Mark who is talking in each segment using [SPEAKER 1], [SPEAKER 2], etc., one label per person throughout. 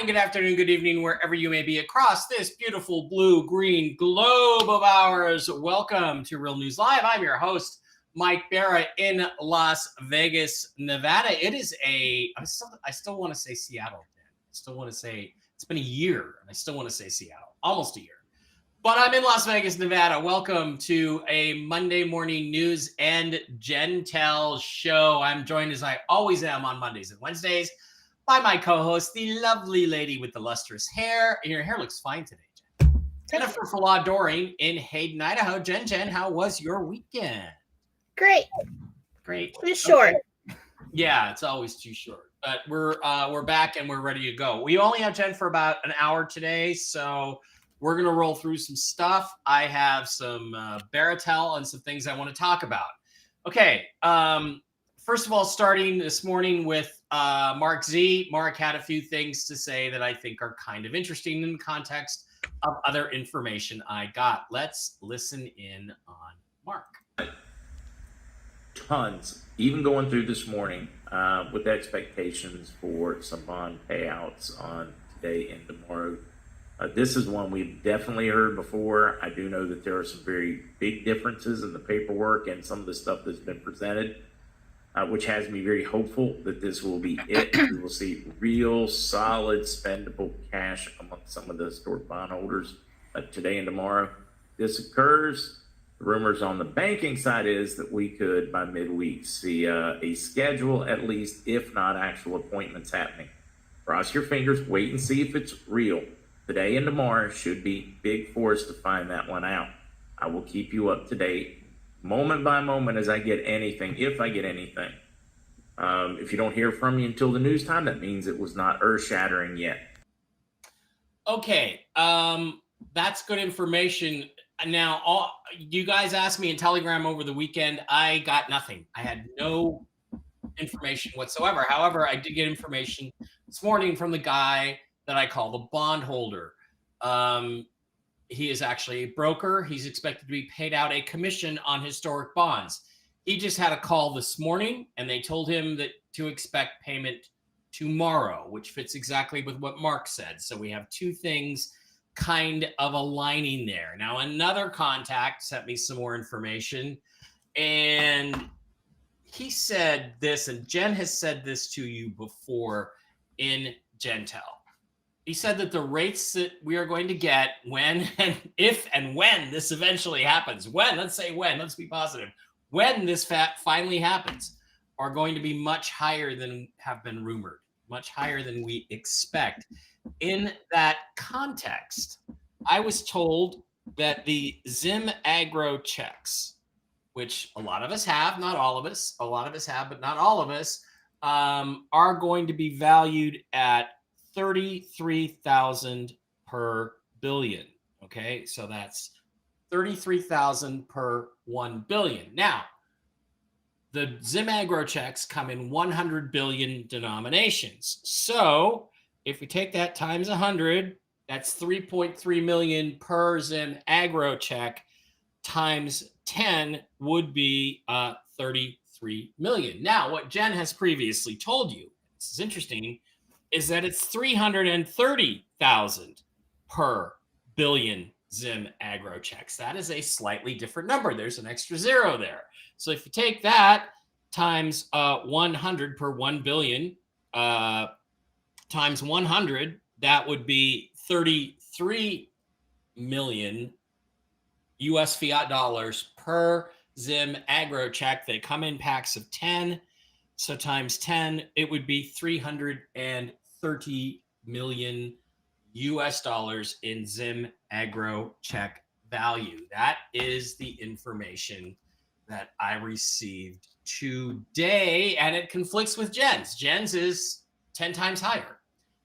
[SPEAKER 1] morning, good afternoon, good evening, wherever you may be across this beautiful blue-green globe of ours. Welcome to Real News Live. I'm your host, Mike Barra in Las Vegas, Nevada. It is I still want to say Seattle. I still want to say, it's been a year, and I still want to say Seattle, almost a year. But I'm in Las Vegas, Nevada. Welcome to a Monday morning news and Jentel show. I'm joined, as I always am on Mondays and Wednesdays, by my co-host, the lovely lady with the lustrous hair. And your hair looks fine today, Jen. Jennifer Doring in Hayden, Idaho. Jen, how was your weekend?
[SPEAKER 2] Great. Too short.
[SPEAKER 1] Okay. Yeah, it's always too short. But we're back and we're ready to go. We only have Jen for about an hour today, so we're gonna roll through some stuff. I have some Baratel and some things I want to talk about. Okay. First of all, starting this morning with Mark Z. Mark had a few things to say that I think are kind of interesting in the context of other information I got. Let's listen in on Mark.
[SPEAKER 3] Tons, even going through this morning with expectations for some bond payouts on today and tomorrow. This is one we've definitely heard before. I do know that there are some very big differences in the paperwork and some of the stuff that's been presented, which has me very hopeful that this will be it. We will see real solid spendable cash among some of the historic bondholders today and tomorrow. This occurs. The rumors on the banking side is that we could, by midweek, see a schedule at least, if not actual appointments happening. Cross your fingers, wait and see if it's real. Today and tomorrow should be big for us to find that one out. I will keep you up to date moment by moment as I get anything, if I get anything. If you don't hear from me until the news time, that means it was not earth-shattering yet.
[SPEAKER 1] Okay, that's good information. Now, you guys asked me in Telegram over the weekend. I got nothing. I had no information whatsoever. However, I did get information this morning from the guy that I call the bondholder. He is actually a broker. He's expected to be paid out a commission on historic bonds. He just had a call this morning, and they told him that to expect payment tomorrow, which fits exactly with what Mark said. So we have two things kind of aligning there. Now, another contact sent me some more information, and he said this, and Jen has said this to you before in Jentel. He said that the rates that we are going to get when and if and when this eventually happens, let's be positive, when this finally happens, are going to be much higher than have been rumored, much higher than we expect. In that context, I was told that the Zim Agro checks, which a lot of us have, not all of us, a lot of us have, but not all of us, are going to be valued at 33,000 per billion. Okay, so that's 33,000 per 1 billion. Now, the Zim Agro checks come in 100 billion denominations. So if we take that times 100, that's 3.3 million per Zim Agro check, times 10 would be 33 million. Now, what Jen has previously told you, this is interesting, is that it's 330,000 per billion Zim Agro checks. That is a slightly different number. There's an extra zero there. So if you take that times 100 per 1 billion times 100, that would be 33 million US fiat dollars per Zim Agro check. They come in packs of 10. So times 10, it would be 330 million US dollars in Zim Agro check value. That is the information that I received today, and it conflicts with Jen's. Jen's is 10 times higher.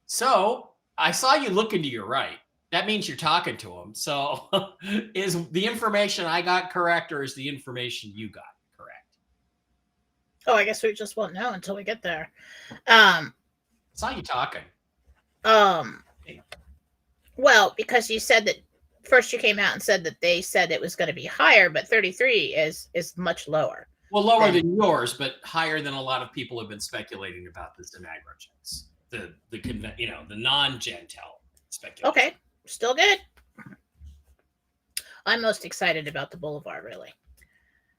[SPEAKER 1] So I saw you looking to your right. That means you're talking to him. So is the information I got correct, or is the information you got correct?
[SPEAKER 2] Oh, I guess we just won't know until we get there.
[SPEAKER 1] I saw you talking.
[SPEAKER 2] Well, because you said that first you came out and said that they said it was going to be higher, but 33 is much lower.
[SPEAKER 1] Well, lower than yours, but higher than a lot of people have been speculating about this in agro checks. the non-Jentel speculation.
[SPEAKER 2] Okay, still good. I'm most excited about the Boulevard, really.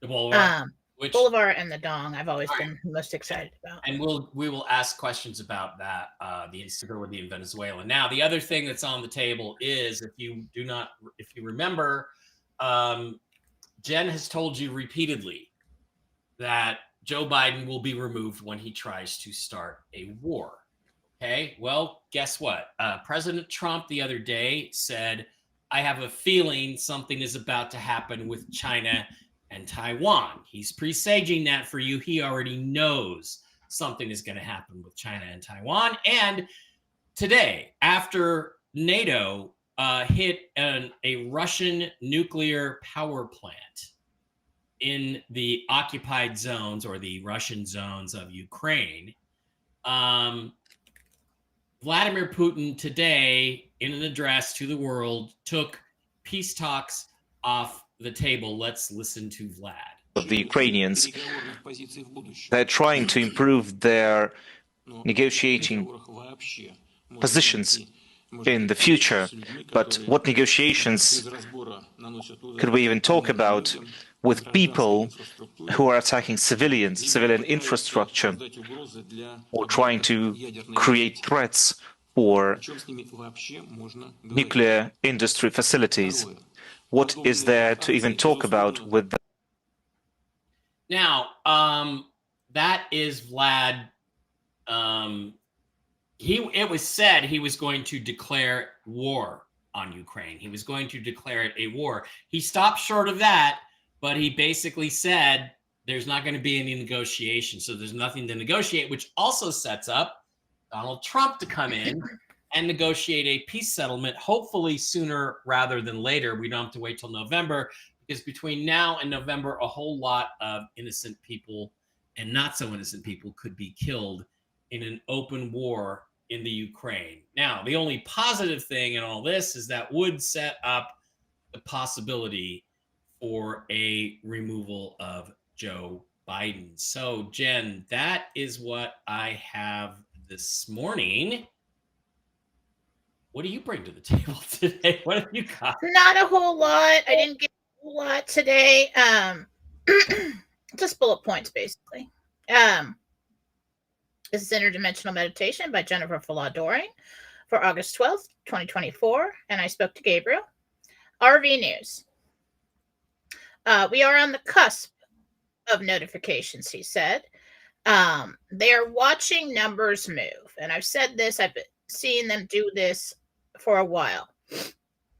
[SPEAKER 1] The Boulevard, which
[SPEAKER 2] Boulevard and the Dong, I've always
[SPEAKER 1] All
[SPEAKER 2] been most excited about.
[SPEAKER 1] and we will ask questions about that, the instability in Venezuela. Now, the other thing that's on the table is if you remember, Jen has told you repeatedly that Joe Biden will be removed when he tries to start a war. Okay, well, guess what? President Trump the other day said, I have a feeling something is about to happen with China and Taiwan. He's presaging that for you. He already knows something is going to happen with China and Taiwan. And today, after NATO hit a Russian nuclear power plant in the occupied zones or the Russian zones of Ukraine, Vladimir Putin today, in an address to the world, took peace talks off the table. Let's listen to Vlad.
[SPEAKER 4] Of the Ukrainians, they're trying to improve their negotiating positions in the future. But what negotiations could we even talk about with people who are attacking civilian infrastructure, or trying to create threats for nuclear industry facilities? What is there to even talk about with them?
[SPEAKER 1] Now, that is Vlad. It was said he was going to declare war on Ukraine. He was going to declare it a war. He stopped short of that, but he basically said there's not going to be any negotiation. So there's nothing to negotiate, which also sets up Donald Trump to come in and negotiate a peace settlement, hopefully sooner rather than later. We don't have to wait till November, because between now and November, a whole lot of innocent people and not so innocent people could be killed in an open war in the Ukraine. Now, the only positive thing in all this is that would set up the possibility for a removal of Joe Biden. So, Jen, that is what I have this morning. What do you bring to the table today? What have you got?
[SPEAKER 2] Not a whole lot. I didn't get a whole lot today. Just bullet points, basically. This is Interdimensional Meditation by Jennifer Faladori for August 12th, 2024. And I spoke to Gabriel. RV News. We are on the cusp of notifications, he said. They are watching numbers move. And I've said this, I've been seeing them do this for a while.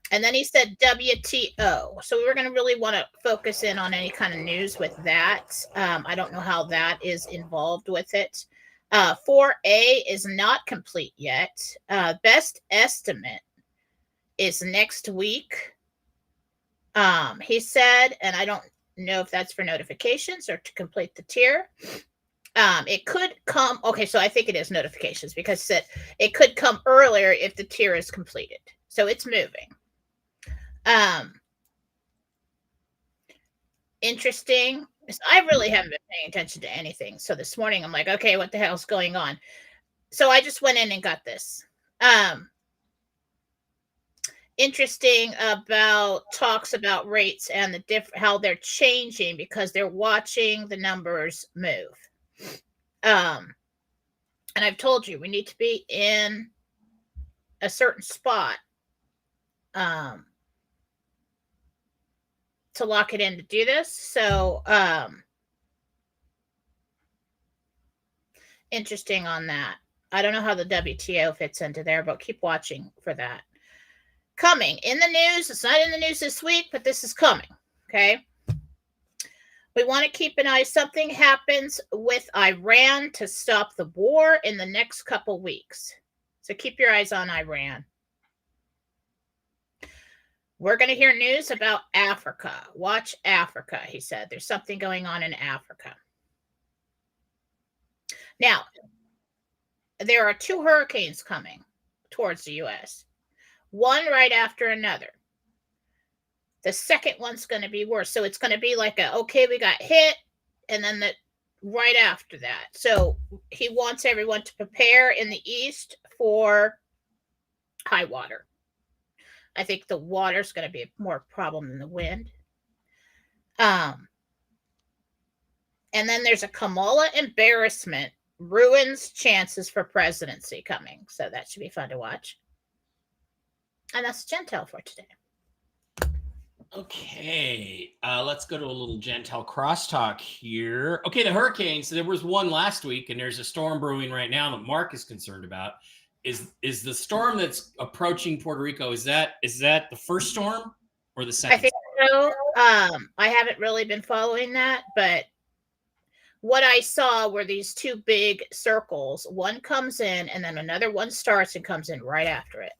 [SPEAKER 2] And then he said WTO. So we're going to really want to focus in on any kind of news with that. I don't know how that is involved with it. 4A is not complete yet. Best estimate is next week. He said, and I don't know if that's for notifications or to complete the tier. It could come. Okay, so I think it is notifications because it could come earlier if the tier is completed. So it's moving. Interesting. I really haven't been paying attention to anything. So this morning I'm like, okay, what the hell's going on? So I just went in and got this. Interesting about talks about rates and the how they're changing because they're watching the numbers move. And I've told you we need to be in a certain spot to lock it in to do this. So interesting on that. I don't know how the WTO fits into there, but keep watching for that. Coming in the news. It's not in the news this week, but this is coming. Okay. We want to keep an eye. Something happens with Iran to stop the war in the next couple weeks. So keep your eyes on Iran. We're going to hear news about Africa. Watch Africa, he said. There's something going on in Africa. Now, there are 2 hurricanes coming towards the U.S., one right after another. The second one's going to be worse. So it's going to be like okay, we got hit, and then right after that. So he wants everyone to prepare in the east for high water. I think the water's going to be a more problem than the wind. And then there's a Kamala embarrassment ruins chances for presidency coming. So that should be fun to watch. And that's Jentel for today.
[SPEAKER 1] Okay, let's go to a little Jentel crosstalk here. Okay, the hurricanes. There was one last week, and there's a storm brewing right now that Mark is concerned about. Is the storm that's approaching Puerto Rico? Is that the first storm or the second?
[SPEAKER 2] I think so. I haven't really been following that, but what I saw were these two big circles. One comes in, and then another one starts and comes in right after it.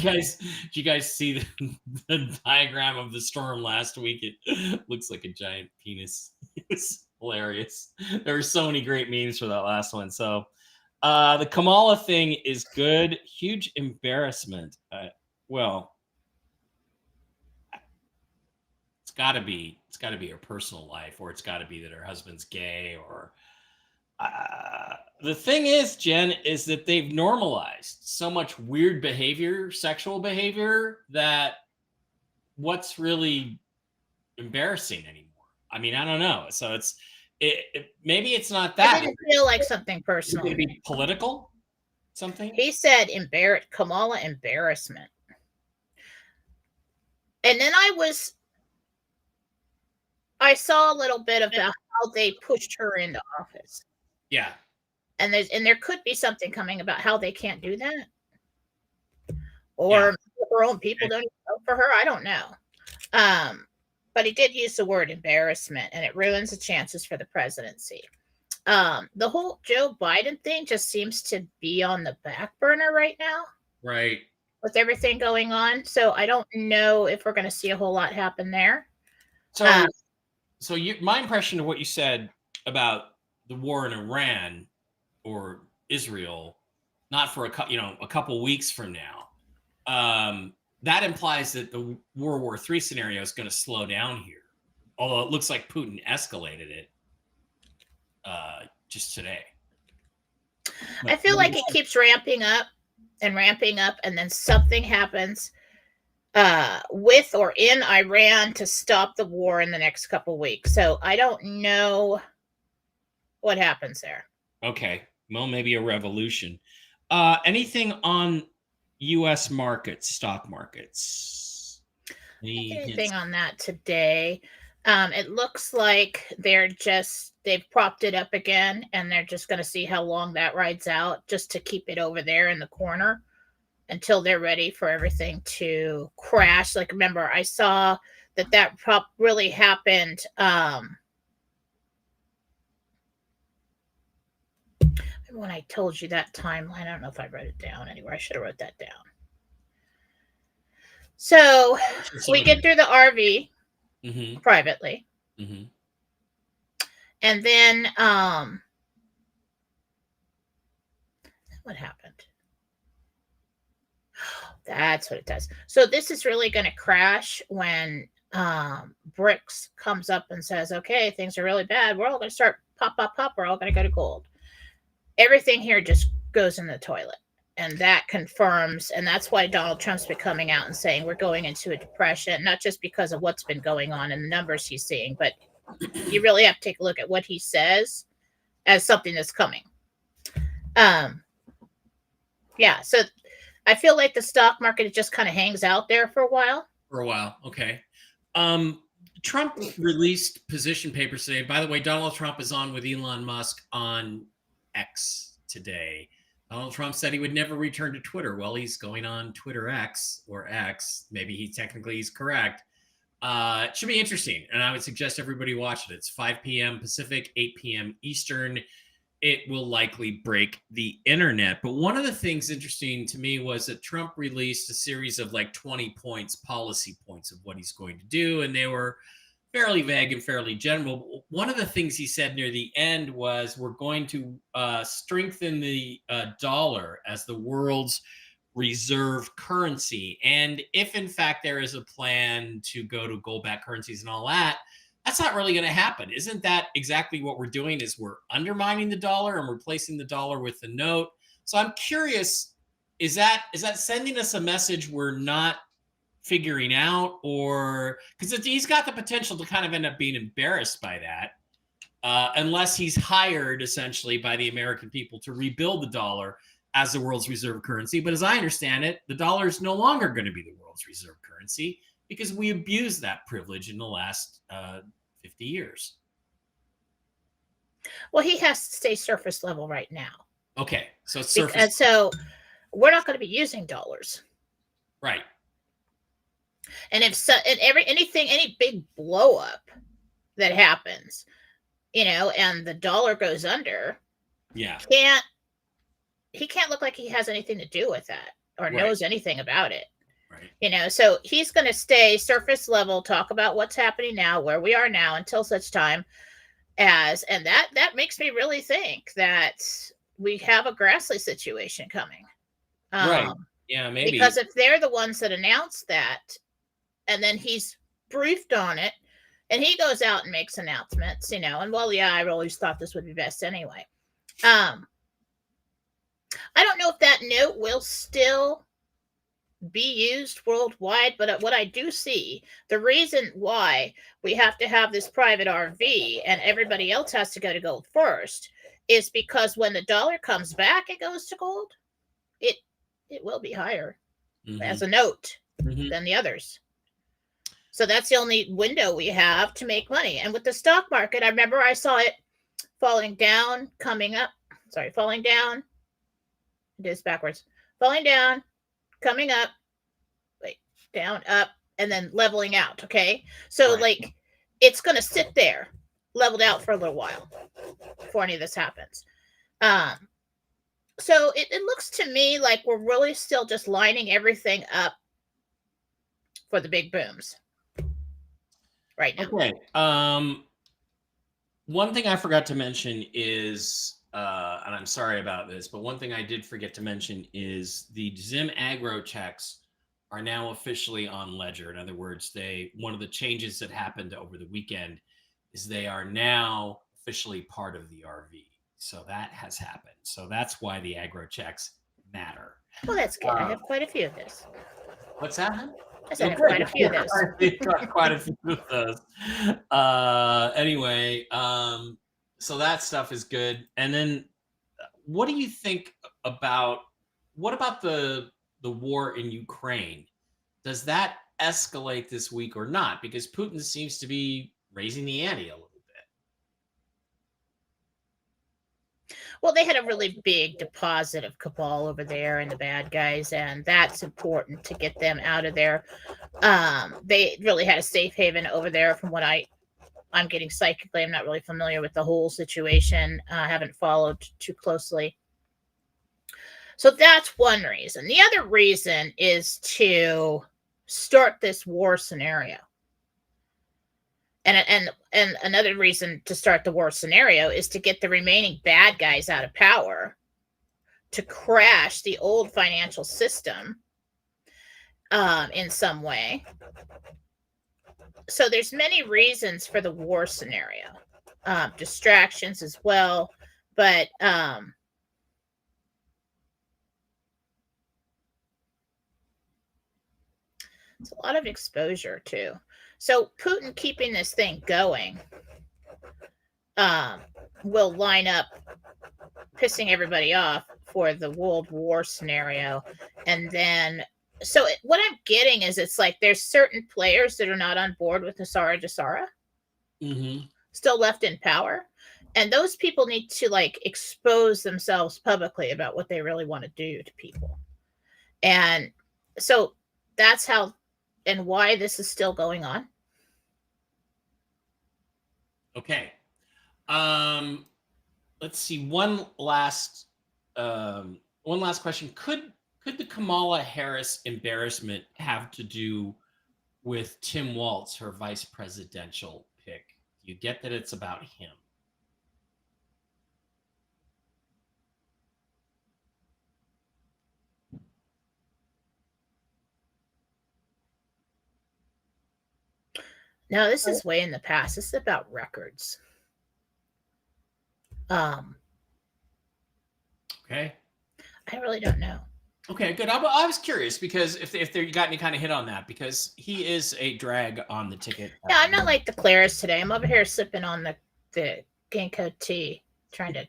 [SPEAKER 1] Did you guys see the diagram of the storm last week? It looks like a giant penis. It's hilarious. There were so many great memes for that last one. So the Kamala thing is good. Huge embarrassment. Well, it's got to be her personal life, or it's got to be that her husband's gay, or the thing is, Jen, is that they've normalized so much weird behavior, sexual behavior, that what's really embarrassing anymore? I mean, I don't know. So maybe it's not that.
[SPEAKER 2] It didn't feel like something personal.
[SPEAKER 1] It could be political, something.
[SPEAKER 2] He said Kamala embarrassment. And then I saw a little bit about how they pushed her into office.
[SPEAKER 1] Yeah.
[SPEAKER 2] And there could be something coming about how they can't do that. Or her own people don't even vote for her. I don't know. But he did use the word embarrassment, and it ruins the chances for the presidency. The whole Joe Biden thing just seems to be on the back burner right now.
[SPEAKER 1] Right.
[SPEAKER 2] With everything going on. So I don't know if we're going to see a whole lot happen there.
[SPEAKER 1] So my impression of what you said about the war in Iran or Israel, not for a couple weeks from now, that implies that the World War III scenario is going to slow down here. Although it looks like Putin escalated it just today.
[SPEAKER 2] I feel like it keeps ramping up, and then something happens with or in Iran to stop the war in the next couple weeks. So I don't know what happens there.
[SPEAKER 1] Okay. Well, maybe a revolution. Anything on U.S. markets, stock markets?
[SPEAKER 2] Anything on that today? It looks like they've propped it up again, and they're just going to see how long that rides out, just to keep it over there in the corner until they're ready for everything to crash. Like, remember, I saw that prop really happened. When I told you that timeline, I don't know if I wrote it down anywhere. I should have wrote that down. So we get through the RV privately.
[SPEAKER 1] Mm-hmm.
[SPEAKER 2] And then what happened? That's what it does. So this is really going to crash when BRICS comes up and says, okay, things are really bad. We're all going to start pop. We're all going to go to gold. Everything here just goes in the toilet. And that confirms, and that's why Donald Trump's been coming out and saying we're going into a depression, not just because of what's been going on and the numbers he's seeing, but you really have to take a look at what he says as something that's coming. So I feel like the stock market just kind of hangs out there for a while.
[SPEAKER 1] Okay. Trump released position papers today. By the way, Donald Trump is on with Elon Musk on X today. Donald Trump said he would never return to Twitter. Well, he's going on Twitter X, or X. Maybe he's correct. It should be interesting, and I would suggest everybody watch it. It's 5 p.m. Pacific, 8 p.m. Eastern. It will likely break the internet. But one of the things interesting to me was that Trump released a series of like 20 points, policy points of what he's going to do, and they were fairly vague and fairly general. One of the things he said near the end was we're going to strengthen the dollar as the world's reserve currency. And if in fact there is a plan to go to gold-backed currencies and all that, that's not really going to happen. Isn't that exactly what we're doing? Is we're undermining the dollar and replacing the dollar with the note. So I'm curious, is that sending us a message we're not figuring out, or because he's got the potential to kind of end up being embarrassed by that, unless he's hired essentially by the American people to rebuild the dollar as the world's reserve currency. But as I understand it, the dollar is no longer going to be the world's reserve currency because we abused that privilege in the last 50 years.
[SPEAKER 2] Well, he has to stay surface level right now.
[SPEAKER 1] Okay, so it's surface.
[SPEAKER 2] And so we're not going to be using dollars.
[SPEAKER 1] Right.
[SPEAKER 2] And if so, and any big blow up that happens, and the dollar goes under,
[SPEAKER 1] Yeah.
[SPEAKER 2] he can't look like he has anything to do with that or knows anything about it.
[SPEAKER 1] Right.
[SPEAKER 2] So he's going to stay surface level, talk about what's happening now, where we are now, until such time and that makes me really think that we have a Grassley situation coming.
[SPEAKER 1] Right. Yeah, maybe.
[SPEAKER 2] Because if they're the ones that announced that, and then he's briefed on it, and he goes out and makes announcements, and I always thought this would be best anyway. I don't know if that note will still be used worldwide, but what I do see, the reason why we have to have this private RV and everybody else has to go to gold first is because when the dollar comes back, it goes to gold. It will be higher as a note than the others. So that's the only window we have to make money. And with the stock market, I remember I saw it falling down, coming up. Sorry, falling down. It is backwards. Falling down, coming up, down, up, and then leveling out. Okay. So it's going to sit there leveled out for a little while before any of this happens. So it looks to me like we're really still just lining everything up for the big booms right now.
[SPEAKER 1] Okay. One thing I forgot to mention is, and I'm sorry about this, but one thing I did forget to mention is the Zim Agro checks are now officially on Ledger. In other words, one of the changes that happened over the weekend is they are now officially part of the RV. So that has happened. So that's why the agro checks matter.
[SPEAKER 2] Well, that's good. I have quite a few of this.
[SPEAKER 1] What's that?
[SPEAKER 2] I said I have quite a few of those.
[SPEAKER 1] Quite a few of those. Anyway, so that stuff is good. And then what do you think about the war in Ukraine? Does that escalate this week or not? Because Putin seems to be raising the ante a little bit.
[SPEAKER 2] Well, they had a really big deposit of cabal over there and the bad guys, and that's important to get them out of there. They really had a safe haven over there from what I'm getting psychically. I'm not really familiar with the whole situation. I haven't followed too closely. So that's one reason. The other reason is to start this war scenario. And another reason to start the war scenario is to get the remaining bad guys out of power, to crash the old financial system in some way. So there's many reasons for the war scenario, distractions as well, but it's a lot of exposure too. So Putin keeping this thing going will line up pissing everybody off for the World War scenario. And then, so what I'm getting is it's like there's certain players that are not on board with Hasara Jasara still left in power. And those people need to expose themselves publicly about what they really want to do to people. And so that's how and why this is still going on.
[SPEAKER 1] Okay. Let's see. One last question. Could the Kamala Harris embarrassment have to do with Tim Walz, her vice presidential pick? You get that it's about him.
[SPEAKER 2] No, this is way in the past. This is about records.
[SPEAKER 1] Okay.
[SPEAKER 2] I really don't know.
[SPEAKER 1] Okay, good. I was curious because if you got any kind of hit on that, because he is a drag on the ticket.
[SPEAKER 2] Yeah, I'm not like the Claris today. I'm over here sipping on the ginkgo tea, trying to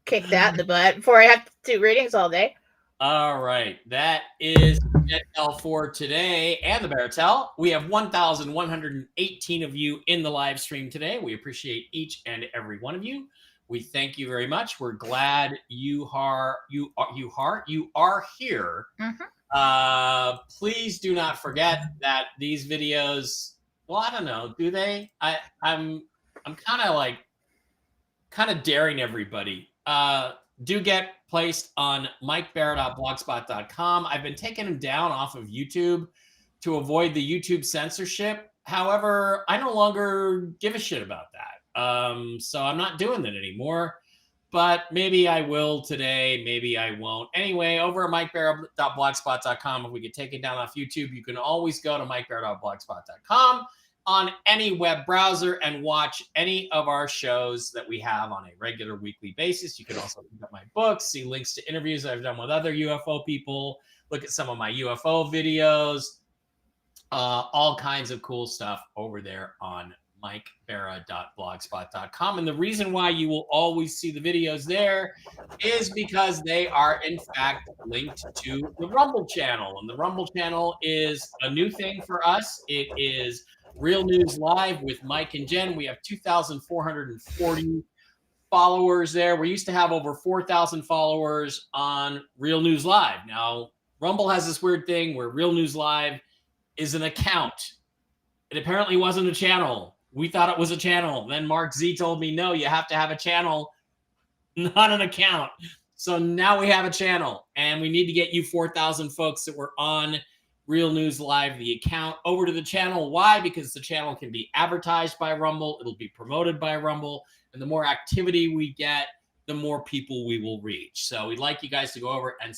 [SPEAKER 2] kick that in the butt before I have to do readings all day.
[SPEAKER 1] All right, that is Jentel for today and the Baratel. We have 1,118 of you in the live stream today. We appreciate each and every one of you. We thank you very much. We're glad you are here.
[SPEAKER 2] Mm-hmm.
[SPEAKER 1] Please do not forget that these videos. Well, I don't know. Do they? I'm kind of daring everybody. Do get placed on mikebarra.blogspot.com. I've been taking them down off of YouTube to avoid the YouTube censorship. However, I no longer give a shit about that. So I'm not doing that anymore. But maybe I will today. Maybe I won't. Anyway, over at mikebarra.blogspot.com, if we get taken down off YouTube, you can always go to mikebarra.blogspot.com on any web browser and watch any of our shows that we have on a regular weekly basis. You can also pick up my books, see links to interviews I've done with other UFO people, look at some of my UFO videos, all kinds of cool stuff over there on mikebarra.blogspot.com. And the reason why you will always see the videos there is because they are in fact linked to the Rumble channel. And the Rumble channel is a new thing for us. It is Real News Live with Mike and Jen. We have 2,440 followers there. We used to have over 4,000 followers on Real News Live. Now, Rumble has this weird thing where Real News Live is an account. It apparently wasn't a channel. We thought it was a channel. Then Mark Z told me, no, you have to have a channel, not an account. So now we have a channel, and we need to get you 4,000 folks that were on Real News Live, the account, over to the channel. Why? Because the channel can be advertised by Rumble. It'll be promoted by Rumble. And the more activity we get, the more people we will reach. So we'd like you guys to go over and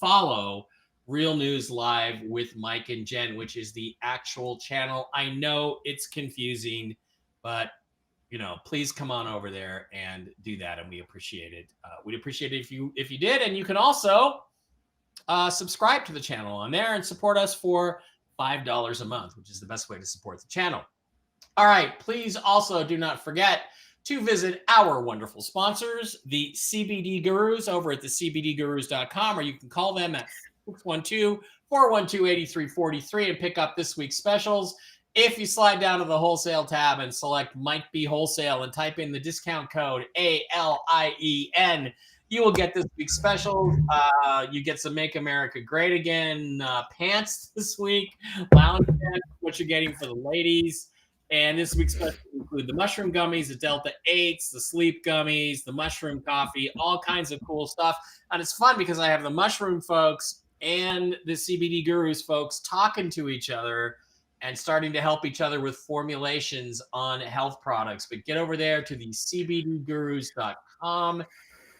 [SPEAKER 1] follow Real News Live with Mike and Jen, which is the actual channel. I know it's confusing, but please come on over there and do that, and we appreciate it. We'd appreciate it if you did, and you can also subscribe to the channel on there and support us for $5 a month, which is the best way to support the channel. All right, please also do not forget to visit our wonderful sponsors, the CBD Gurus, over at thecbdgurus.com, or you can call them at 612-412-8343 and pick up this week's specials. If you slide down to the wholesale tab and select Mike B Wholesale and type in the discount code ALIEN, you will get this week's specials. You get some Make America Great Again pants this week, lounge pants, what you're getting for the ladies. And this week's specials include the mushroom gummies, the Delta 8s, the sleep gummies, the mushroom coffee, all kinds of cool stuff. And it's fun because I have the mushroom folks and the CBD Gurus folks talking to each other and starting to help each other with formulations on health products. But get over there to the cbdgurus.com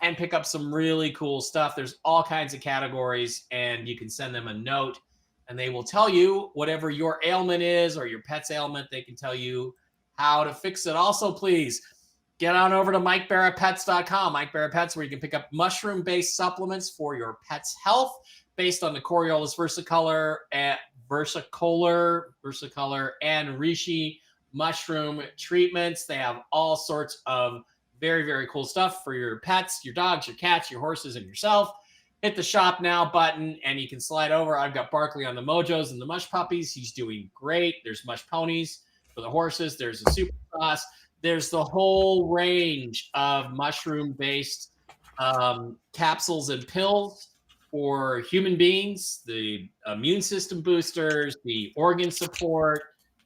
[SPEAKER 1] and pick up some really cool stuff. There's all kinds of categories, and you can send them a note, and they will tell you whatever your ailment is or your pet's ailment. They can tell you how to fix it. Also, please get on over to MikeBarraPets.com. Mike Barra Pets, where you can pick up mushroom-based supplements for your pet's health based on the Coriolis versicolor and reishi mushroom treatments. They have all sorts of very, very cool stuff for your pets, your dogs, your cats, your horses, and yourself. Hit the shop now button and you can slide over. I've got Barkley on the Mojos and the Mush Puppies. He's doing great. There's Mush Ponies for the horses. There's a Super Sauce. There's the whole range of mushroom-based capsules and pills for human beings, the immune system boosters, the organ support,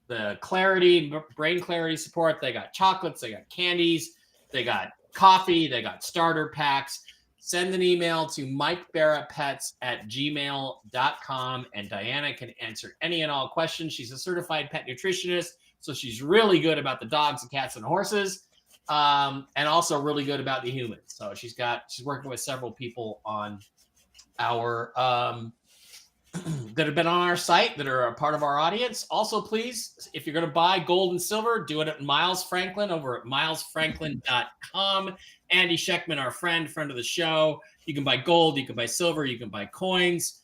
[SPEAKER 1] the clarity, brain clarity support. They got chocolates, they got candies, they got coffee, they got starter packs. Send an email to mikebarrapets@gmail.com, and Diana can answer any and all questions. She's a certified pet nutritionist, so she's really good about the dogs and cats and horses, and also really good about the humans. So she's working with several people on our that have been on our site that are a part of our audience. Also, please, if you're going to buy gold and silver, do it at Miles Franklin over at milesfranklin.com. Andy Scheckman, our friend of the show. You can buy gold, you can buy silver, you can buy coins.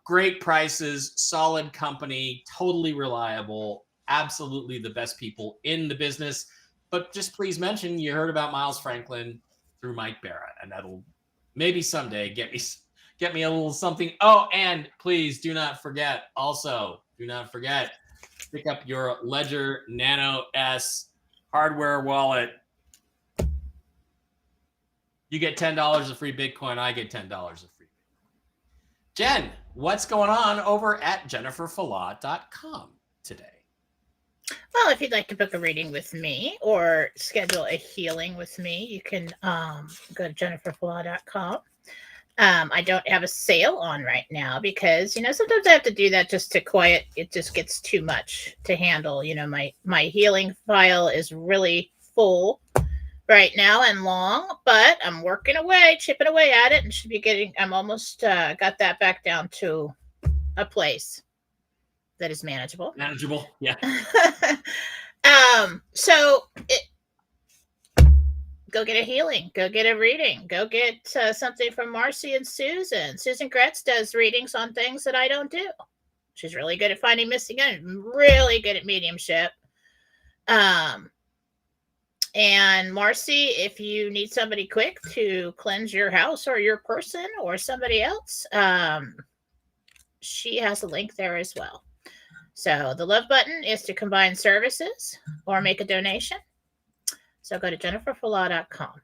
[SPEAKER 1] Great prices, solid company, totally reliable, absolutely the best people in the business. But just please mention you heard about Miles Franklin through Mike Barra, and that'll maybe someday get me a little something. Oh, and please do not forget, pick up your Ledger Nano S hardware wallet. You get $10 of free Bitcoin. I get $10 of free Bitcoin. Jen, what's going on over at jenniferfalah.com today?
[SPEAKER 2] Well, if you'd like to book a reading with me or schedule a healing with me, you can go to jenniferfalah.com. I don't have a sale on right now because, sometimes I have to do that just to quiet. It just gets too much to handle. My healing file is really full right now and long, but I'm working away, chipping away at it, and should be I'm almost got that back down to a place that is manageable.
[SPEAKER 1] Manageable, yeah.
[SPEAKER 2] Go get a healing, go get a reading, go get something from Marcy and Susan. Susan Gretz does readings on things that I don't do. She's really good at finding missing items, really good at mediumship. And Marcy, if you need somebody quick to cleanse your house or your person or somebody else, she has a link there as well. So the love button is to combine services or make a donation. So go to jenniferfalah.com.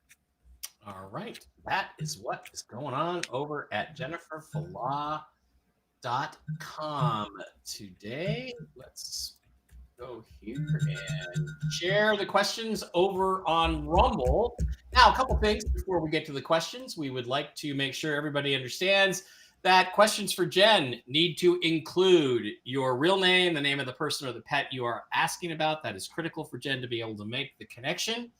[SPEAKER 1] All right. That is what is going on over at jenniferfalah.com today. Let's go here and share the questions over on Rumble. Now, a couple things before we get to the questions. We would like to make sure everybody understands that questions for Jen need to include your real name, the name of the person or the pet you are asking about. That is critical for Jen to be able to make the connection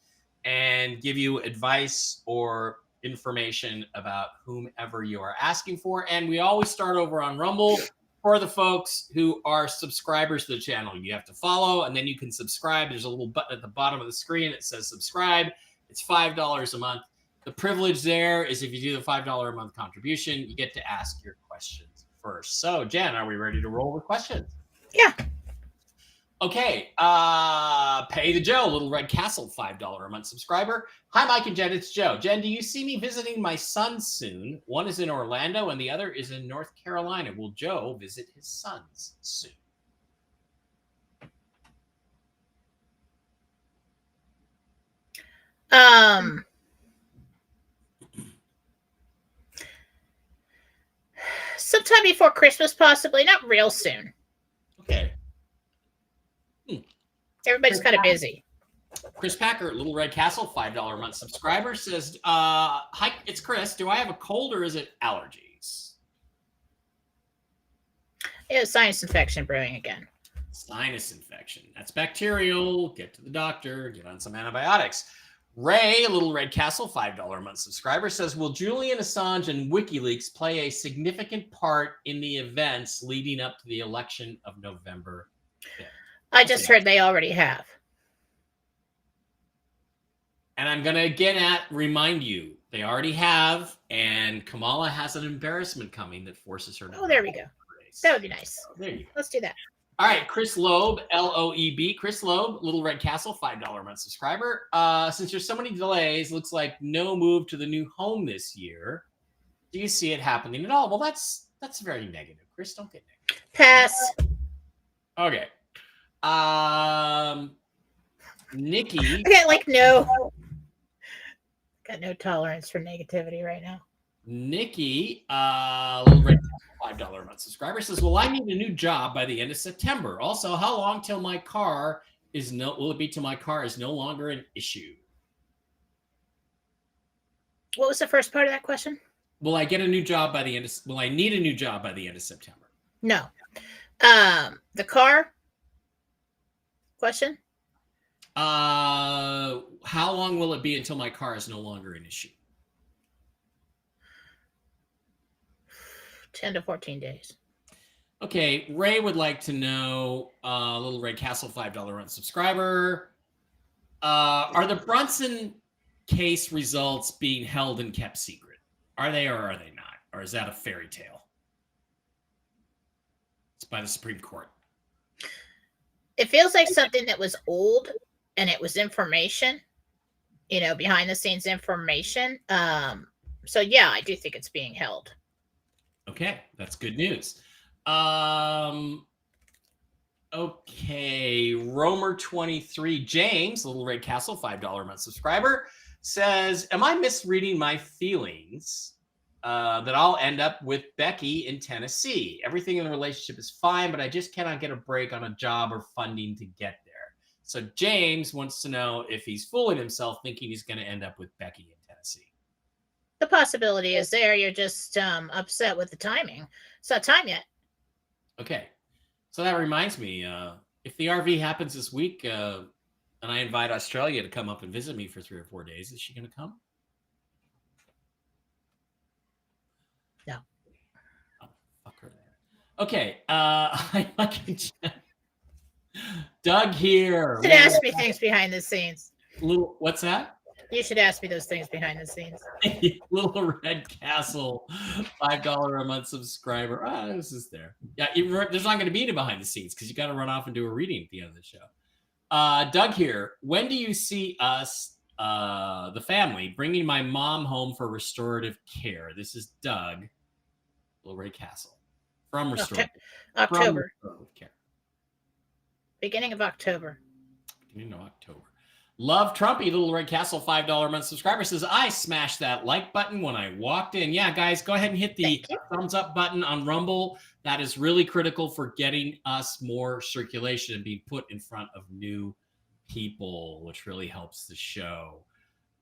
[SPEAKER 1] and give you advice or information about whomever you are asking for. And we always start over on Rumble for the folks who are subscribers to the channel. You have to follow and then you can subscribe. There's a little button at the bottom of the screen that says subscribe. It's $5 a month. The privilege there is if you do the $5 a month contribution, you get to ask your questions first. So, Jen, are we ready to roll with questions?
[SPEAKER 2] Yeah.
[SPEAKER 1] Okay. Pay the Joe, Little Red Castle, $5 a month subscriber. Hi, Mike and Jen. It's Joe. Jen, do you see me visiting my son soon? One is in Orlando and the other is in North Carolina. Will Joe visit his sons soon?
[SPEAKER 2] Sometime before Christmas, possibly. Not real soon.
[SPEAKER 1] Okay.
[SPEAKER 2] Everybody's kind of busy.
[SPEAKER 1] Chris Packer, Little Red Castle, $5 a month subscriber, says, hi, it's Chris. Do I have a cold or is it allergies?
[SPEAKER 2] It's sinus infection brewing again.
[SPEAKER 1] Sinus infection. That's bacterial. Get to the doctor. Get on some antibiotics. Ray, Little Red Castle, $5 a month subscriber, says, will Julian Assange and WikiLeaks play a significant part in the events leading up to the election of November 5th?
[SPEAKER 2] I just heard they already have.
[SPEAKER 1] And I'm going to again remind you, they already have, and Kamala has an embarrassment coming that forces her to.
[SPEAKER 2] Oh, there we go. That would be nice.
[SPEAKER 1] So, there you go.
[SPEAKER 2] Let's do that.
[SPEAKER 1] All right, Chris Loeb, Loeb. Chris Loeb, Little Red Castle, $5 a month subscriber. Since there's so many delays, looks like no move to the new home this year. Do you see it happening at all? Well, that's very negative. Chris, don't get negative.
[SPEAKER 2] Pass.
[SPEAKER 1] Okay. Nikki.
[SPEAKER 2] Okay, no. Got no tolerance for negativity right now.
[SPEAKER 1] Nikki, Little Red Castle, $5 a month subscriber, says, well, I need a new job by the end of September. Also, how long till my car will it be till my car is no longer an issue?
[SPEAKER 2] What was the first part of that question?
[SPEAKER 1] Will I get a new job by the end of, will I need a new job by the end of September?
[SPEAKER 2] No. The car question?
[SPEAKER 1] How long will it be until my car is no longer an issue?
[SPEAKER 2] 10 to 14 days.
[SPEAKER 1] Okay, Ray would like to know, Little Red Castle, $5 rent subscriber. Are the Brunson case results being held and kept secret? Are they or are they not? Or is that a fairy tale? It's by the Supreme Court.
[SPEAKER 2] It feels like something that was old and it was information, behind the scenes information. So yeah, I do think it's being held.
[SPEAKER 1] Okay, that's good news. Okay, Romer23 James, Little Red Castle, $5 a month subscriber, says, am I misreading my feelings that I'll end up with Becky in Tennessee? Everything in the relationship is fine, but I just cannot get a break on a job or funding to get there. So James wants to know if he's fooling himself thinking he's going to end up with Becky in Tennessee.
[SPEAKER 2] The possibility is there. You're just upset with the timing. It's not time yet.
[SPEAKER 1] Okay. So that reminds me, if the RV happens this week and I invite Australia to come up and visit me for 3 or 4 days, is she going to come?
[SPEAKER 2] No.
[SPEAKER 1] Oh, fuck her. Okay. I fucking Doug here.
[SPEAKER 2] You should ask me things behind the scenes.
[SPEAKER 1] What's that?
[SPEAKER 2] You should ask me those things behind the scenes.
[SPEAKER 1] Little Red Castle, $5 a month subscriber. This is there. Yeah, there's not going to be any behind the scenes because you got to run off and do a reading at the end of the show. Doug here. When do you see us, the family, bringing my mom home for restorative care? This is Doug, Little Red Castle, from restorative
[SPEAKER 2] October.
[SPEAKER 1] Care.
[SPEAKER 2] Beginning of October.
[SPEAKER 1] Beginning of October. Love Trumpy, Little Red Castle, $5 a month subscriber, says, I smashed that like button when I walked in. Yeah, guys, go ahead and hit the thumbs up button on Rumble. That is really critical for getting us more circulation and being put in front of new people, which really helps the show.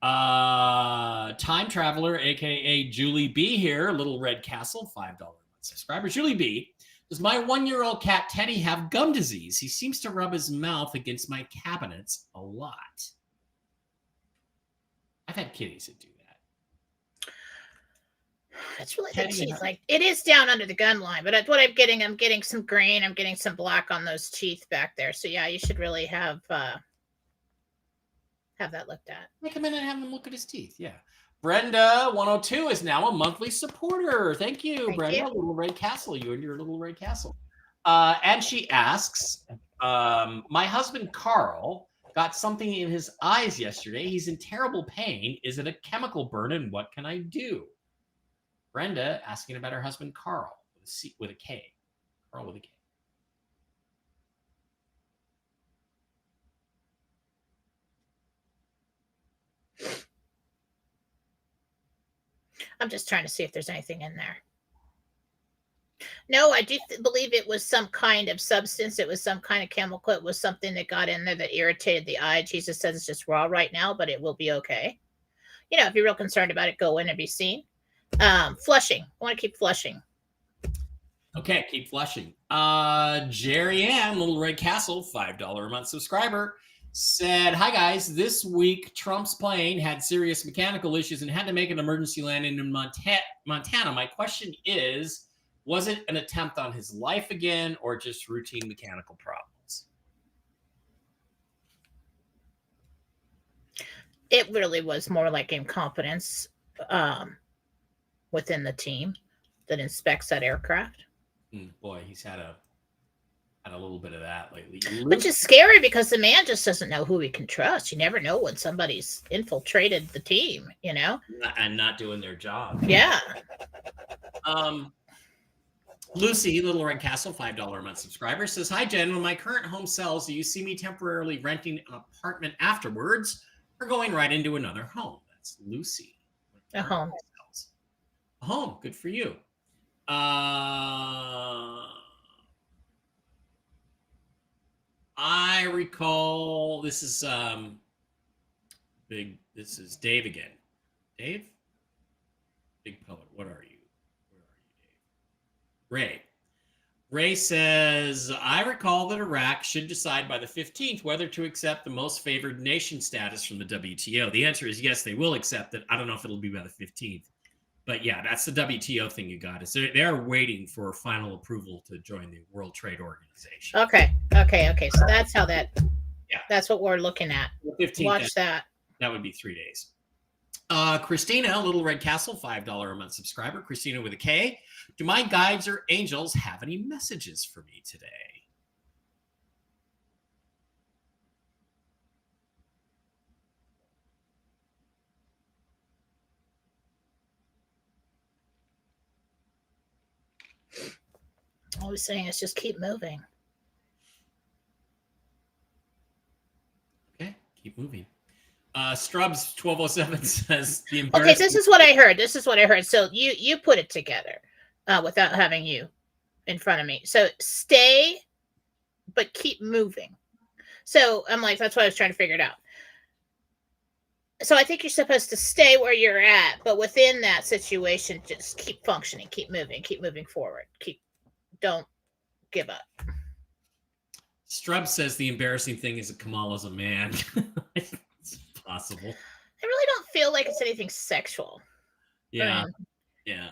[SPEAKER 1] Time Traveler, a.k.a. Julie B here, Little Red Castle, $5 a month subscriber. Julie B, does my 1-year-old cat Teddy have gum disease? He seems to rub his mouth against my cabinets a lot. I've had kitties that do that.
[SPEAKER 2] That's really good teeth. Like, it is down under the gun line, but what I'm getting some green. I'm getting some black on those teeth back there. So yeah, you should really have that looked at.
[SPEAKER 1] Make him in and have him look at his teeth. Yeah. Brenda 102 is now a monthly supporter. Thank you, Brenda. Little Red Castle. You and your Little Red Castle. And she asks, my husband Carl got something in his eyes yesterday. He's in terrible pain. Is it a chemical burn and what can I do? Brenda asking about her husband Carl with a K. Carl with a K.
[SPEAKER 2] I'm just trying to see if there's anything in there. No, I do believe it was some kind of substance. It was some kind of chemical. It was something that got in there that irritated the eye. Jesus says it's just raw right now, but it will be okay. If you're real concerned about it, go in and be seen. Flushing. I want to keep flushing.
[SPEAKER 1] Okay, keep flushing. Jerry Ann, Little Red Castle, $5 a month subscriber, said, hi guys, this week Trump's plane had serious mechanical issues and had to make an emergency landing in Montana. My question is, was it an attempt on his life again or just routine mechanical problems?
[SPEAKER 2] It really was more like incompetence within the team that inspects that aircraft.
[SPEAKER 1] Boy, he's had a little bit of that lately.
[SPEAKER 2] Which is scary because the man just doesn't know who he can trust. You never know when somebody's infiltrated the team,
[SPEAKER 1] And not doing their job.
[SPEAKER 2] Yeah.
[SPEAKER 1] Lucy, Little Red Castle, $5 a month subscriber, says, hi, Jen. When my current home sells, do you see me temporarily renting an apartment afterwards or going right into another home? That's Lucy.
[SPEAKER 2] A home.
[SPEAKER 1] A home. Good for you. I recall this is This is Dave again. Dave? Big poet. What are you? Where are you, Dave? Ray. Ray says, I recall that Iraq should decide by the 15th whether to accept the most favored nation status from the WTO. The answer is yes, they will accept it. I don't know if it'll be by the 15th, But yeah, that's the WTO thing you got. Is they're waiting for final approval to join the World Trade Organization.
[SPEAKER 2] Okay. So that's how that.
[SPEAKER 1] Yeah.
[SPEAKER 2] That's what we're looking at.
[SPEAKER 1] The 15th,
[SPEAKER 2] Watch that.
[SPEAKER 1] That would be 3 days. Christina, Little Red Castle, $5 a month subscriber. Christina with a K. Do my guides or angels have any messages for me today?
[SPEAKER 2] All we're saying is just keep moving.
[SPEAKER 1] Okay, keep moving. Strubs 1207 says the
[SPEAKER 2] Okay, this is what I heard. So you put it together without having you in front of me. So stay, but keep moving. So I'm like, that's why I was trying to figure it out. So I think you're supposed to stay where you're at, but within that situation, just keep functioning, keep moving forward. Don't give up.
[SPEAKER 1] Strub says the embarrassing thing is that Kamala's a man. It's possible.
[SPEAKER 2] I really don't feel like it's anything sexual.
[SPEAKER 1] Yeah. Yeah.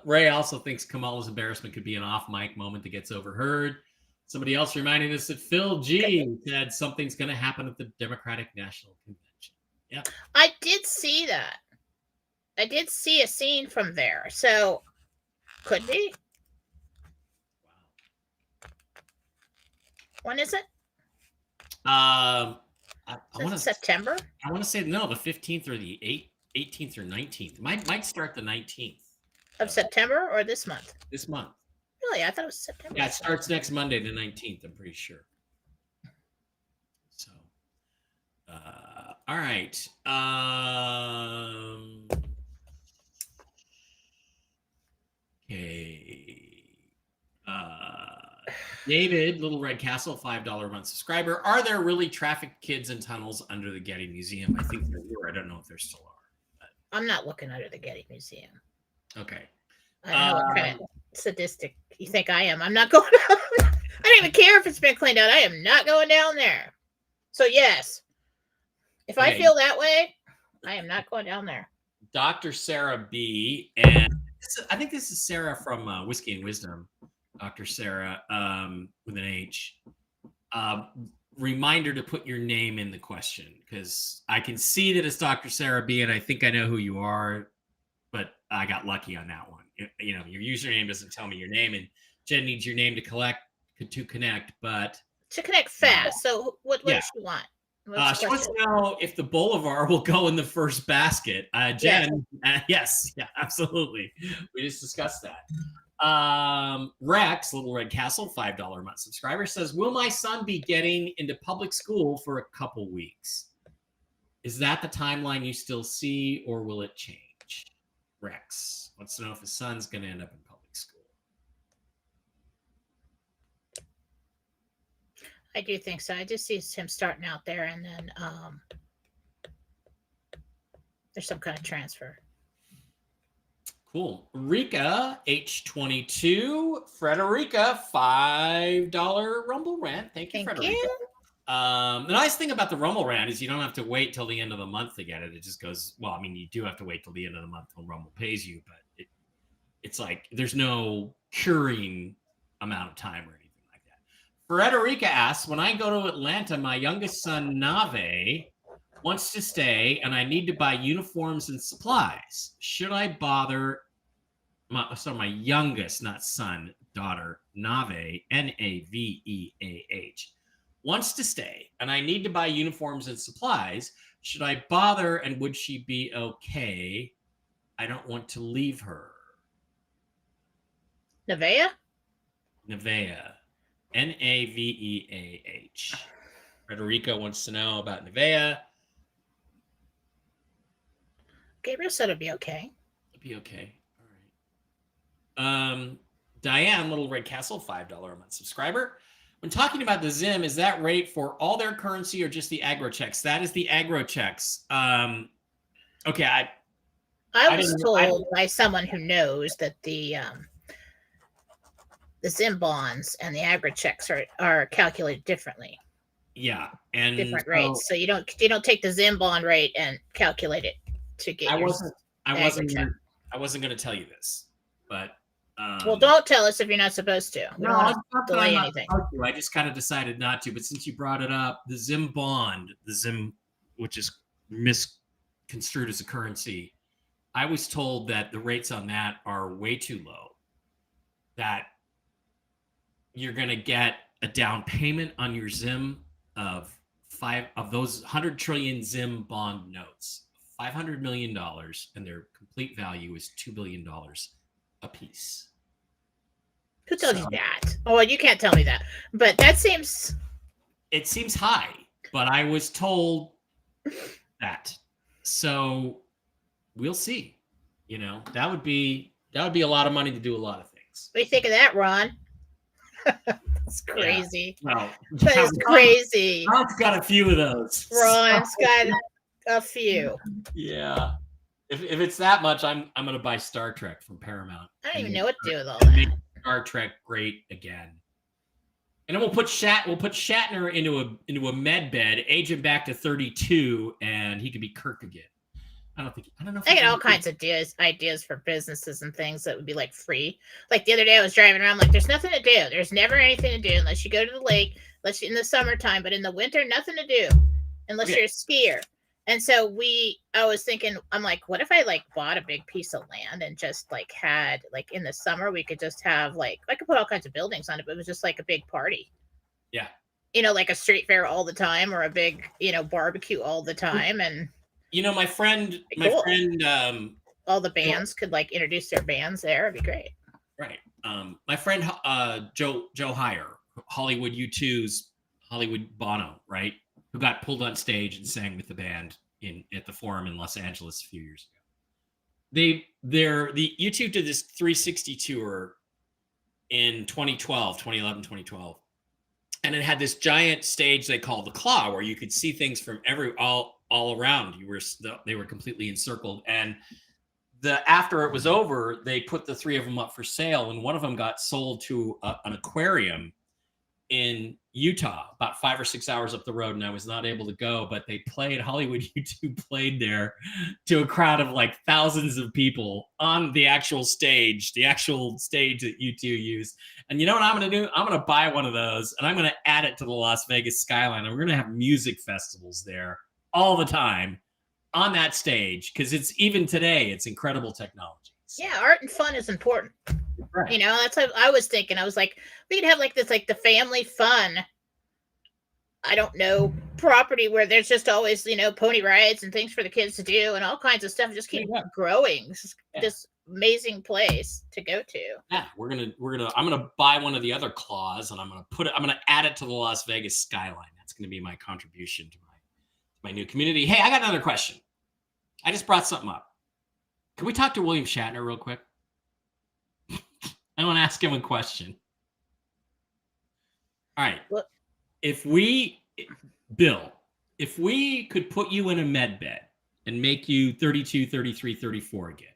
[SPEAKER 1] Ray also thinks Kamala's embarrassment could be an off mic moment that gets overheard. Somebody else reminding us that Phil G said something's going to happen at the Democratic National Convention. Yeah.
[SPEAKER 2] I did see that. I did see a scene from there. So could be. When is it?
[SPEAKER 1] I want to
[SPEAKER 2] September.
[SPEAKER 1] I want to say no, the 15th or the 18th or 19th. Might start the 19th
[SPEAKER 2] Of September or this month?
[SPEAKER 1] This month.
[SPEAKER 2] Really? I thought it was September.
[SPEAKER 1] Yeah, it starts next Monday, the 19th. I'm pretty sure. So, all right. Okay. David, Little Red Castle, $5 a month subscriber. Are there really trafficked kids in tunnels under the Getty Museum? I think there were. I don't know if there still are. But...
[SPEAKER 2] I'm not looking under the Getty Museum.
[SPEAKER 1] Okay.
[SPEAKER 2] I don't know what kind of sadistic you think I am. I'm not going down. I don't even care if it's been cleaned out. I am not going down there. So yes, if I feel that way, I am not going down there.
[SPEAKER 1] Dr. Sarah B. And I think this is Sarah from Whiskey and Wisdom. Dr. Sarah with an H. Reminder to put your name in the question, because I can see that it's Dr. Sarah B. and I think I know who you are, but I got lucky on that one. You know, your username doesn't tell me your name, and Jen needs your name to connect, but
[SPEAKER 2] to connect fast. So what does she want?
[SPEAKER 1] She wants to know if the Bolivar will go in the first basket. Jen, yes, absolutely. We just discussed that. Rex, Little Red Castle, $5 a month subscriber, says, will my son be getting into public school for a couple weeks? Is that the timeline you still see, or will it change? Rex wants to know if his son's going to end up in public school.
[SPEAKER 2] I do think so. I just see him starting out there, and then there's some kind of transfer.
[SPEAKER 1] Cool. Rika, H22. Frederica, $5 Rumble Rant. Thank you, Frederica. The nice thing about the Rumble Rant is you don't have to wait till the end of the month to get it. It just goes, well, I mean, you do have to wait till the end of the month till Rumble pays you, but it's like there's no curing amount of time or anything like that. Frederica asks, when I go to Atlanta, my youngest son, Nave, wants to stay, and I need to buy uniforms and supplies. Should I bother? My youngest, not son, daughter, Nave, Naveeah, wants to stay, and I need to buy uniforms and supplies. Should I bother, and would she be okay? I don't want to leave her.
[SPEAKER 2] Nevaeh, Naveeah.
[SPEAKER 1] Frederica wants to know about Nevaeh.
[SPEAKER 2] Gabriel said it'd be okay.
[SPEAKER 1] It'd be okay. All right. Diane, Little Red Castle, $5 a month subscriber. When talking about the Zim, is that rate for all their currency or just the aggro checks? That is the aggro checks. Okay.
[SPEAKER 2] I was told by someone who knows that the Zim bonds and the aggro checks are calculated differently.
[SPEAKER 1] Yeah, and
[SPEAKER 2] different rates. So you don't take the Zim bond rate and calculate it to get.
[SPEAKER 1] I wasn't going to tell you this, but
[SPEAKER 2] well, don't tell us if you're not supposed to. We
[SPEAKER 1] no,
[SPEAKER 2] don't
[SPEAKER 1] it's
[SPEAKER 2] want
[SPEAKER 1] not
[SPEAKER 2] to
[SPEAKER 1] that I'm
[SPEAKER 2] delay
[SPEAKER 1] not
[SPEAKER 2] anything.
[SPEAKER 1] supposed to. I just kind of decided not to. But since you brought it up, the Zim bond, the Zim, which is misconstrued as a currency, I was told that the rates on that are way too low. That you're going to get a down payment on your Zim of those 100 trillion Zim bond notes, $500 million, and their complete value is $2 billion a piece.
[SPEAKER 2] Who told you that? Oh, well, you can't tell me that. But that seems...
[SPEAKER 1] It seems high, but I was told that. So we'll see. You know, that would be a lot of money to do a lot of things.
[SPEAKER 2] What do you think of that, Ron? That's crazy.
[SPEAKER 1] Yeah. Well,
[SPEAKER 2] that is crazy.
[SPEAKER 1] Ron's got a few of those.
[SPEAKER 2] Ron's got a few.
[SPEAKER 1] Yeah. If it's that much, I'm gonna buy Star Trek from Paramount.
[SPEAKER 2] I don't even know what to do with all that.
[SPEAKER 1] Make Star Trek great again. And then we'll put Shatner into a med bed, age him back to 32, and he could be Kirk again. I don't know.
[SPEAKER 2] I get all kinds of ideas for businesses and things that would be like free. Like the other day, I was driving around, like there's nothing to do. There's never anything to do unless you go to the lake. Unless you in the summertime, but in the winter, nothing to do unless you're a skier. And so I was thinking, I'm like, what if I like bought a big piece of land and just like had like in the summer we could just have like I could put all kinds of buildings on it, but it was just like a big party.
[SPEAKER 1] Yeah.
[SPEAKER 2] You know, like a street fair all the time or a big, barbecue all the time. And
[SPEAKER 1] my friend,
[SPEAKER 2] all the bands could like introduce their bands there. It'd be great.
[SPEAKER 1] Right. My friend Joe Heyer, Hollywood U2's Hollywood Bono, right? Who got pulled on stage and sang with the band at the Forum in Los Angeles a few years ago. The U2 did this 360 tour in 2011, 2012. And it had this giant stage they called the Claw, where you could see things from all around. They were completely encircled. And after it was over, they put the three of them up for sale, and one of them got sold to an aquarium in Utah, about 5 or 6 hours up the road, and I was not able to go. But they played Hollywood U2 played there to a crowd of like thousands of people on the actual stage that U2 used. And you know what I'm going to do? I'm going to buy one of those, and I'm going to add it to the Las Vegas skyline. And we're going to have music festivals there all the time on that stage, because it's even today, it's incredible technology. So.
[SPEAKER 2] Yeah, art and fun is important. Right. That's what I was thinking. I was like, we could have like this, like the family fun. I don't know, property where there's just always, pony rides and things for the kids to do and all kinds of stuff. Just keep growing. This amazing place to go to. Yeah,
[SPEAKER 1] I'm gonna buy one of the other claws, and I'm gonna add it to the Las Vegas skyline. That's gonna be my contribution to my new community. Hey, I got another question. I just brought something up. Can we talk to William Shatner real quick? I want to ask him a question. All right.
[SPEAKER 2] What?
[SPEAKER 1] Bill, if we could put you in a med bed and make you 32, 33, 34 again,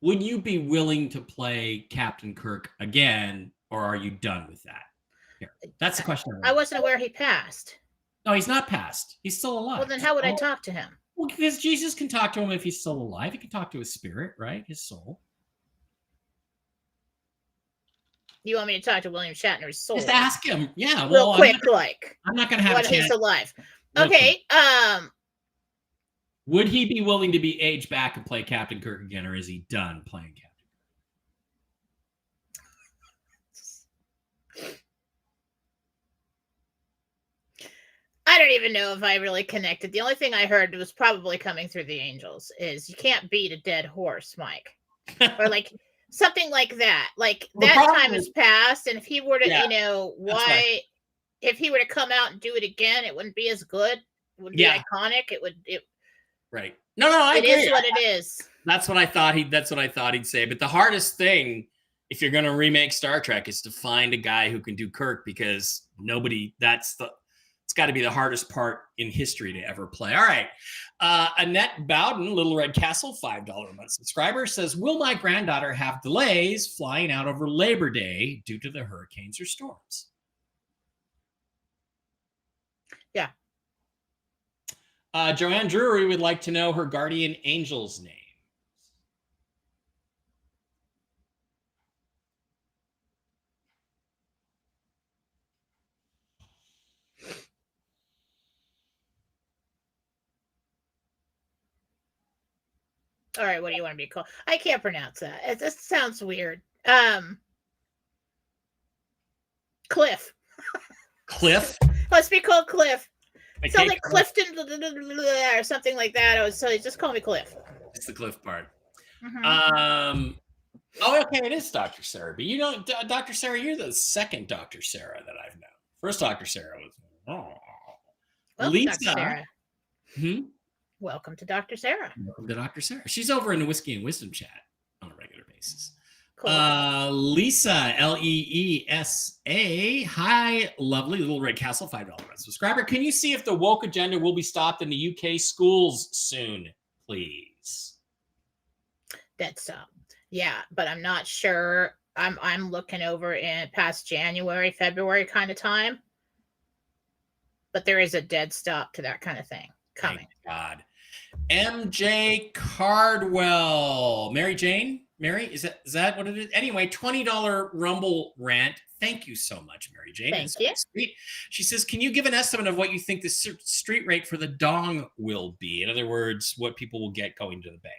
[SPEAKER 1] would you be willing to play Captain Kirk again, or are you done with that? Here, that's the question.
[SPEAKER 2] I wasn't aware he passed.
[SPEAKER 1] No, he's not passed. He's still alive.
[SPEAKER 2] Well, then how would I talk to him?
[SPEAKER 1] Well, because Jesus can talk to him if he's still alive. He can talk to his spirit, right? His soul.
[SPEAKER 2] You want me to talk to William Shatner's soul?
[SPEAKER 1] Just ask him. Yeah.
[SPEAKER 2] Real quick,
[SPEAKER 1] I'm not going to have
[SPEAKER 2] when he's alive.
[SPEAKER 1] Real
[SPEAKER 2] okay.
[SPEAKER 1] Quick. Would he be willing to be aged back and play Captain Kirk again, or is he done playing Captain Kirk?
[SPEAKER 2] I don't even know if I really connected. The only thing I heard was probably coming through the angels is you can't beat a dead horse, Mike. Or like something like that. Like that time has passed, and if he were to, if he were to come out and do it again, it wouldn't be as good. It would be iconic.
[SPEAKER 1] Right. No, I agree.
[SPEAKER 2] It is what it is.
[SPEAKER 1] That's what I thought he'd say. But the hardest thing, if you're going to remake Star Trek, is to find a guy who can do Kirk, because it's got to be the hardest part in history to ever play. All right. Annette Bowden, Little Red Castle, $5 a month subscriber, says, will my granddaughter have delays flying out over Labor Day due to the hurricanes or storms?
[SPEAKER 2] Yeah.
[SPEAKER 1] Joanne Drury would like to know her guardian angel's name.
[SPEAKER 2] All right, what do you want to be called? I can't pronounce that. It just sounds weird. Cliff.
[SPEAKER 1] Cliff.
[SPEAKER 2] Let's be called Cliff.
[SPEAKER 1] Okay,
[SPEAKER 2] Sounds like Clifton or something like that. So just call me Cliff.
[SPEAKER 1] It's the Cliff part.
[SPEAKER 2] Mhm.
[SPEAKER 1] Oh, okay, it is Dr. Sarah. But you know, Dr. Sarah, you're the second Dr. Sarah that I've known. First Dr. Sarah was
[SPEAKER 2] Welcome,
[SPEAKER 1] Lisa.
[SPEAKER 2] Dr. Sarah.
[SPEAKER 1] Hmm?
[SPEAKER 2] Welcome to Dr. Sarah.
[SPEAKER 1] Welcome to Dr. Sarah. She's over in the Whiskey and Wisdom chat on a regular basis.
[SPEAKER 2] Cool.
[SPEAKER 1] Lisa, Leesa. Hi, lovely Little Red Castle, $5 subscriber. Can you see if the woke agenda will be stopped in the UK schools soon, please?
[SPEAKER 2] Dead stop. Yeah, but I'm not sure. I'm looking over in past January, February kind of time. But there is a dead stop to that kind of thing coming.
[SPEAKER 1] Thank God. MJ Cardwell. Mary, is that what it is? Anyway, $20 Rumble rant. Thank you so much, Mary Jane.
[SPEAKER 2] Thank you.
[SPEAKER 1] Sweet. She says, can you give an estimate of what you think the street rate for the dong will be? In other words, what people will get going to the bank.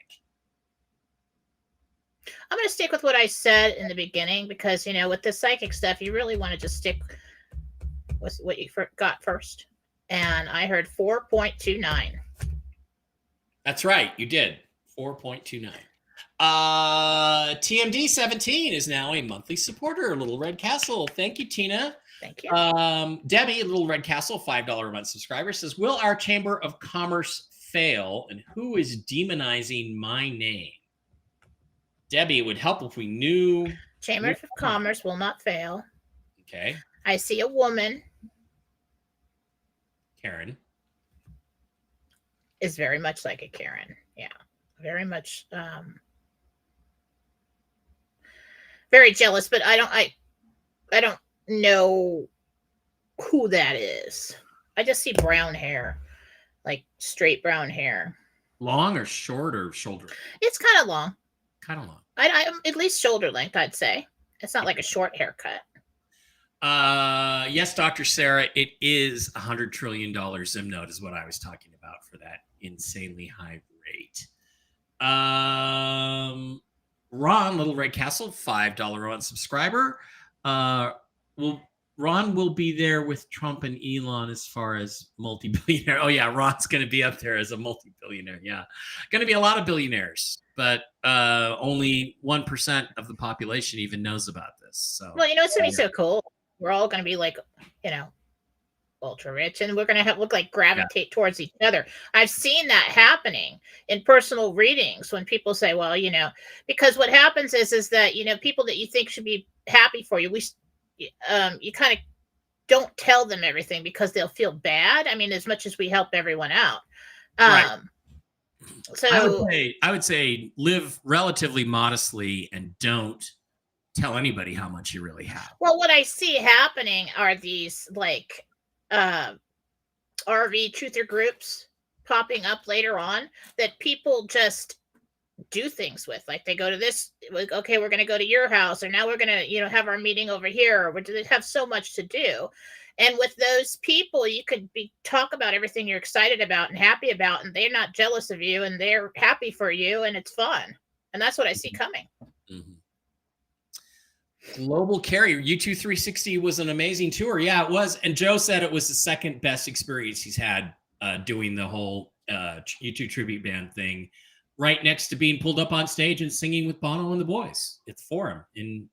[SPEAKER 2] I'm going to stick with what I said in the beginning because, with the psychic stuff, you really want to just stick with what you got first. And I heard 4.29.
[SPEAKER 1] That's right. You did. 4.29. TMD 17 is now a monthly supporter. Little Red Castle. Thank you, Tina.
[SPEAKER 2] Thank you.
[SPEAKER 1] Debbie, Little Red Castle, $5 a month subscriber, says, will our Chamber of Commerce fail? And who is demonizing my name? Debbie, it would help if we knew.
[SPEAKER 2] Chamber of Commerce will not fail.
[SPEAKER 1] Okay.
[SPEAKER 2] I see a woman.
[SPEAKER 1] Karen.
[SPEAKER 2] Is very much like a Karen. Yeah. Very much very jealous, but I don't know who that is. I just see brown hair. Like straight brown hair.
[SPEAKER 1] Long or short or shoulder?
[SPEAKER 2] It's kind of long.
[SPEAKER 1] Kind of long.
[SPEAKER 2] I at least shoulder length, I'd say. It's not like a short haircut.
[SPEAKER 1] Yes, Dr. Sarah, it is $100 trillion Zim note is what I was talking about for that insanely high rate. Ron, Little Red Castle, $5 a month subscriber. Ron will be there with Trump and Elon as far as multi-billionaire. Oh yeah, Ron's going to be up there as a multi-billionaire. Yeah, going to be a lot of billionaires, but only 1% of the population even knows about this. So,
[SPEAKER 2] well, it's going to be so cool. We're all going to be like, ultra rich, and we're going to look like gravitate towards each other. I've seen that happening in personal readings when people say, well, because what happens is that, people that you think should be happy for you, you kind of don't tell them everything because they'll feel bad. I mean, as much as we help everyone out.
[SPEAKER 1] Right.
[SPEAKER 2] So
[SPEAKER 1] I would say live relatively modestly and don't tell anybody how much you really have.
[SPEAKER 2] Well, what I see happening are these like RV truther groups popping up later on that people just do things with. Like they go to this, okay, we're going to go to your house, or now we're going to, have our meeting over here, or they have so much to do. And with those people, you could talk about everything you're excited about and happy about, and they're not jealous of you, and they're happy for you, and it's fun. And that's what I see coming.
[SPEAKER 1] Mm-hmm. Global Carrier, U2 360 was an amazing tour. Yeah, it was. And Joe said it was the second best experience he's had doing the whole U2 tribute band thing, right next to being pulled up on stage and singing with Bono and the Boys at the Forum in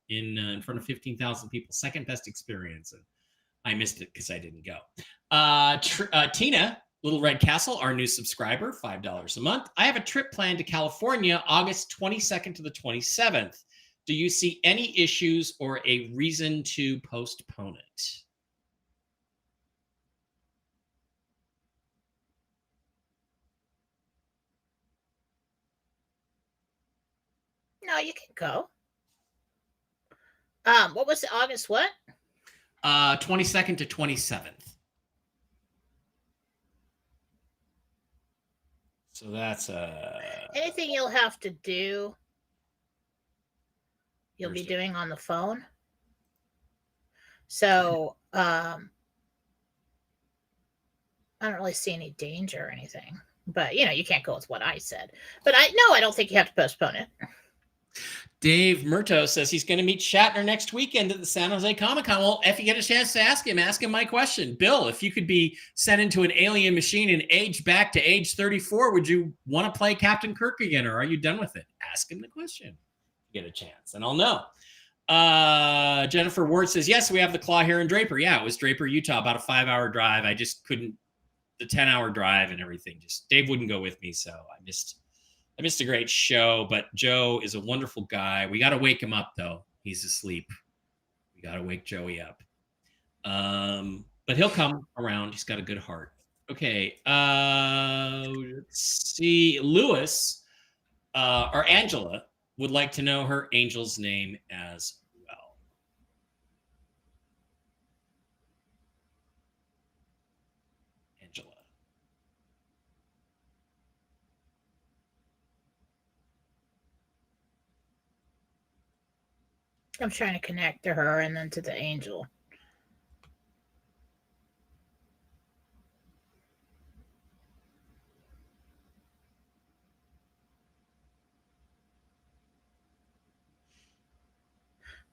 [SPEAKER 1] front of 15,000 people. Second best experience. And I missed it because I didn't go. Tina, Little Red Castle, our new subscriber, $5 a month. I have a trip planned to California, August 22nd to the 27th. Do you see any issues or a reason to postpone it?
[SPEAKER 2] No, you can go. What was the August what?
[SPEAKER 1] 22nd to 27th. So that's
[SPEAKER 2] anything you'll have to do. You'll
[SPEAKER 1] Thursday.
[SPEAKER 2] be doing on the phone. So I don't really see any danger or anything. But you can't go with what I said. But I don't think you have to postpone it.
[SPEAKER 1] Dave Murto says he's going to meet Shatner next weekend at the San Jose Comic-Con. Well, if you get a chance to ask him my question. Bill, if you could be sent into an alien machine and aged back to age 34, would you want to play Captain Kirk again, or are you done with it? Ask him the question. Get a chance, and I'll know. Jennifer Ward says, yes, we have the Claw here in Draper. Yeah, it was Draper, Utah, about a 5-hour drive. I just couldn't, the 10-hour drive and everything. Just Dave wouldn't go with me, so I missed a great show, but Joe is a wonderful guy. We got to wake him up, though. He's asleep. We got to wake Joey up. But he'll come around. He's got a good heart. Okay. Let's see. Lewis or Angela would like to know her angel's name as well. Angela.
[SPEAKER 2] I'm trying to connect to her and then to the angel.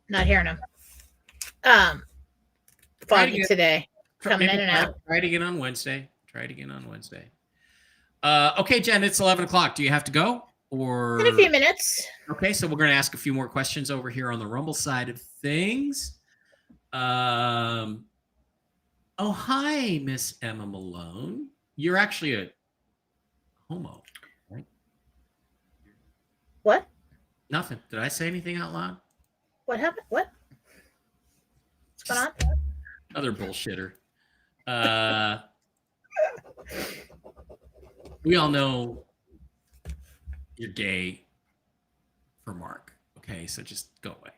[SPEAKER 2] Not hearing him. Foggy today. Coming in and out.
[SPEAKER 1] Try it again on Wednesday. Okay, Jen, it's 11 o'clock. Do you have to go? Or
[SPEAKER 2] in a few minutes.
[SPEAKER 1] Okay, so we're going to ask a few more questions over here on the Rumble side of things. Oh, hi, Miss Emma Malone. You're actually a homo, right?
[SPEAKER 2] What?
[SPEAKER 1] Nothing. Did I say anything out loud?
[SPEAKER 2] What happened? What? What's going on?
[SPEAKER 1] Another bullshitter. We all know you're gay for Mark. Okay, so just go away.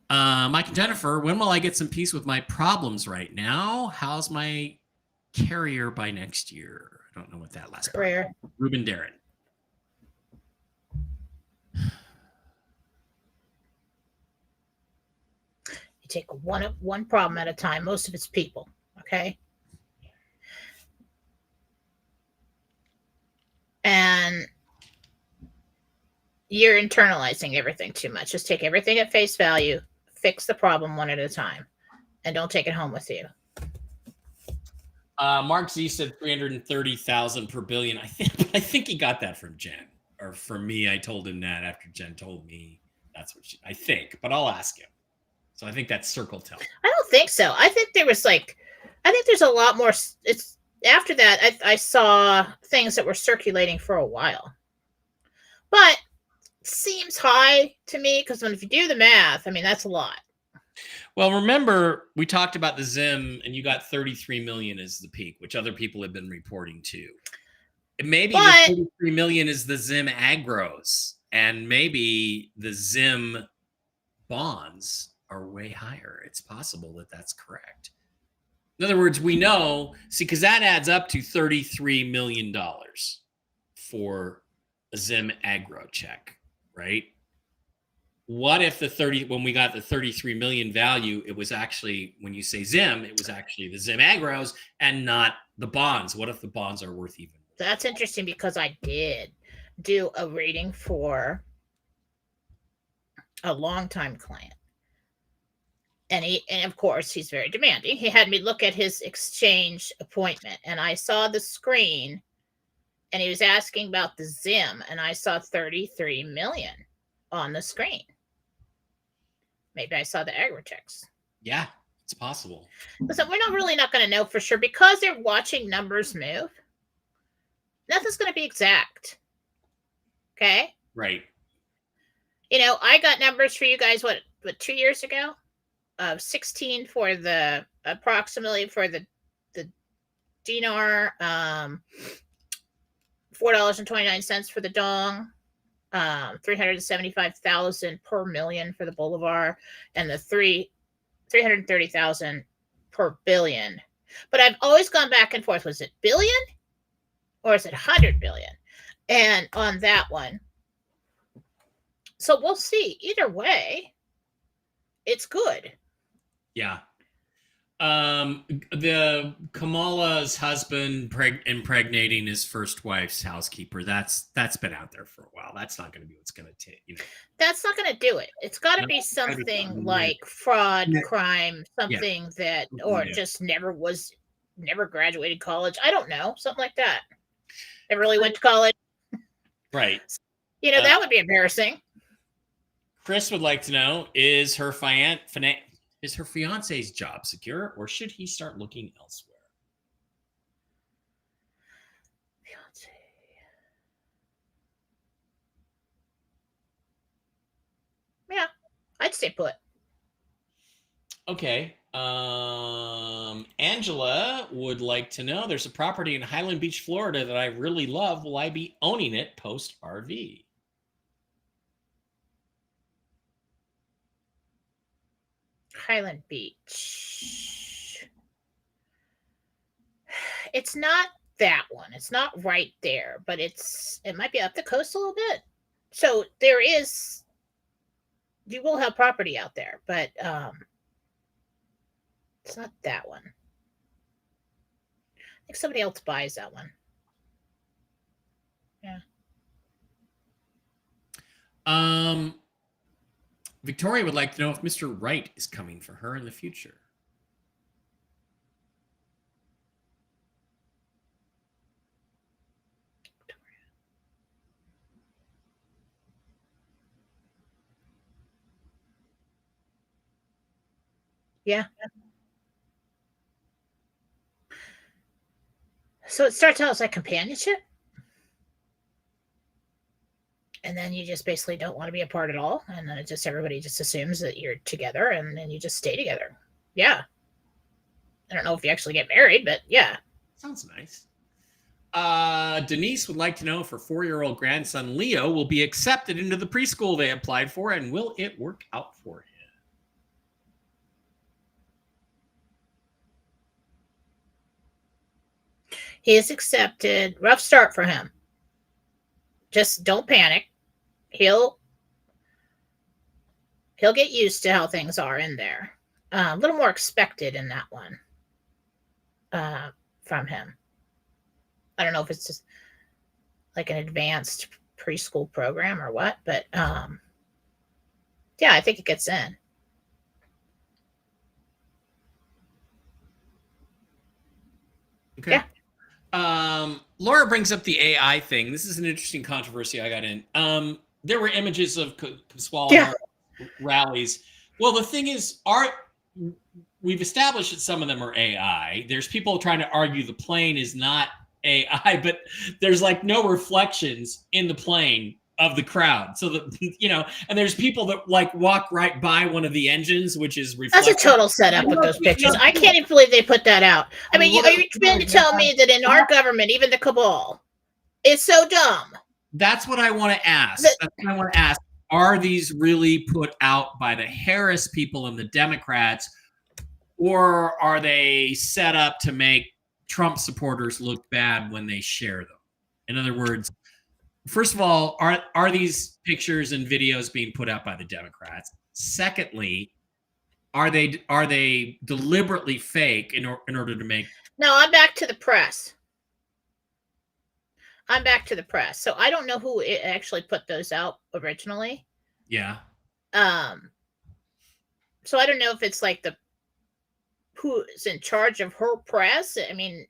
[SPEAKER 1] Mike and Jennifer, when will I get some peace with my problems right now? How's my carrier by next year? I don't know what that last part. Ruben Darren.
[SPEAKER 2] You take one problem at a time. Most of it's people. Okay. And you're internalizing everything too much. Just take everything at face value, fix the problem one at a time, and don't take it home with you.
[SPEAKER 1] Mark Z said 330,000 per billion. I think he got that from Jen, or from me. I told him that after Jen told me that's what I think, but I'll ask him. So I think that's circle tell.
[SPEAKER 2] I don't think so. I think there's a lot more. It's after that I saw things that were circulating for a while, but it seems high to me because if you do the math, I mean that's a lot.
[SPEAKER 1] Well, remember we talked about the Zim, and you got 33 million as the peak, which other people have been reporting too. Maybe the 33 million is the Zim agros, and maybe the Zim bonds are way higher. It's possible that that's correct. In other words, we know, because that adds up to $33 million for a Zim aggro check, right? What if when we got the 33 million value, it was actually, when you say Zim, it was actually the Zim aggros and not the bonds? What if the bonds are worth even more?
[SPEAKER 2] That's interesting because I did do a rating for a longtime client. And of course, he's very demanding. He had me look at his exchange appointment, and I saw the screen, and he was asking about the Zim, and I saw 33 million on the screen. Maybe I saw the aggro checks.
[SPEAKER 1] Yeah, it's possible.
[SPEAKER 2] Listen, we're not going to know for sure because they're watching numbers move. Nothing's going to be exact. Okay?
[SPEAKER 1] Right.
[SPEAKER 2] I got numbers for you guys, what 2 years ago? Of 16 for approximately for the dinar, $4.29 for the dong, 375,000 per million for the bolivar, and the 330,000 per billion. But I've always gone back and forth. Was it billion or is it 100 billion? And on that one, so we'll see. Either way, it's good.
[SPEAKER 1] Yeah. The Kamala's husband impregnating his first wife's housekeeper. That's been out there for a while. That's not going to be what's going to take.
[SPEAKER 2] That's not going to do it. It's got to be something like fraud, crime, something that, or just never graduated college. I don't know, something like that. Never really went to college.
[SPEAKER 1] Right.
[SPEAKER 2] That would be embarrassing.
[SPEAKER 1] Chris would like to know: is her fiance's job secure, or should he start looking elsewhere?
[SPEAKER 2] Fiance. Yeah, I'd stay put.
[SPEAKER 1] Okay. Angela would like to know: there's a property in Highland Beach, Florida that I really love. Will I be owning it post RV?
[SPEAKER 2] Highland Beach. It's not that one. It's not right there, but it might be up the coast a little bit. So you will have property out there, but it's not that one. I think somebody else buys that one. Yeah.
[SPEAKER 1] Victoria would like to know if Mr. Wright is coming for her in the future.
[SPEAKER 2] Yeah. So it starts out as like companionship. And then you just basically don't want to be apart at all. And then everybody just assumes that you're together and then you just stay together. Yeah. I don't know if you actually get married, but yeah.
[SPEAKER 1] Sounds nice. Denise would like to know if her 4-year-old grandson, Leo, will be accepted into the preschool they applied for, and will it work out for him?
[SPEAKER 2] He is accepted. Rough start for him. Just don't panic. He'll get used to how things are in there. A little more expected in that one from him. I don't know if it's just like an advanced preschool program or what, but yeah, I think it gets in.
[SPEAKER 1] Okay.
[SPEAKER 2] Yeah.
[SPEAKER 1] Laura brings up the AI thing. This is an interesting controversy I got in. There were images of Swallow rallies. Well, the thing is, we've established that some of them are AI. There's people trying to argue the plane is not AI, but there's like no reflections in the plane of the crowd. So that, and there's people that like walk right by one of the engines, which is reflective.
[SPEAKER 2] That's a total setup with those pictures. I can't even believe they put that out. I mean, are you trying to tell me that in our government, even the cabal, is so dumb?
[SPEAKER 1] That's what I want to ask. Are these really put out by the Harris people and the Democrats, or are they set up to make Trump supporters look bad when they share them? In other words, first of all, are these pictures and videos being put out by the Democrats? Secondly, are they deliberately fake in order to make?
[SPEAKER 2] No, I'm back to the press. So I don't know who actually put those out originally.
[SPEAKER 1] Yeah.
[SPEAKER 2] So I don't know if it's like who is in charge of her press. I mean,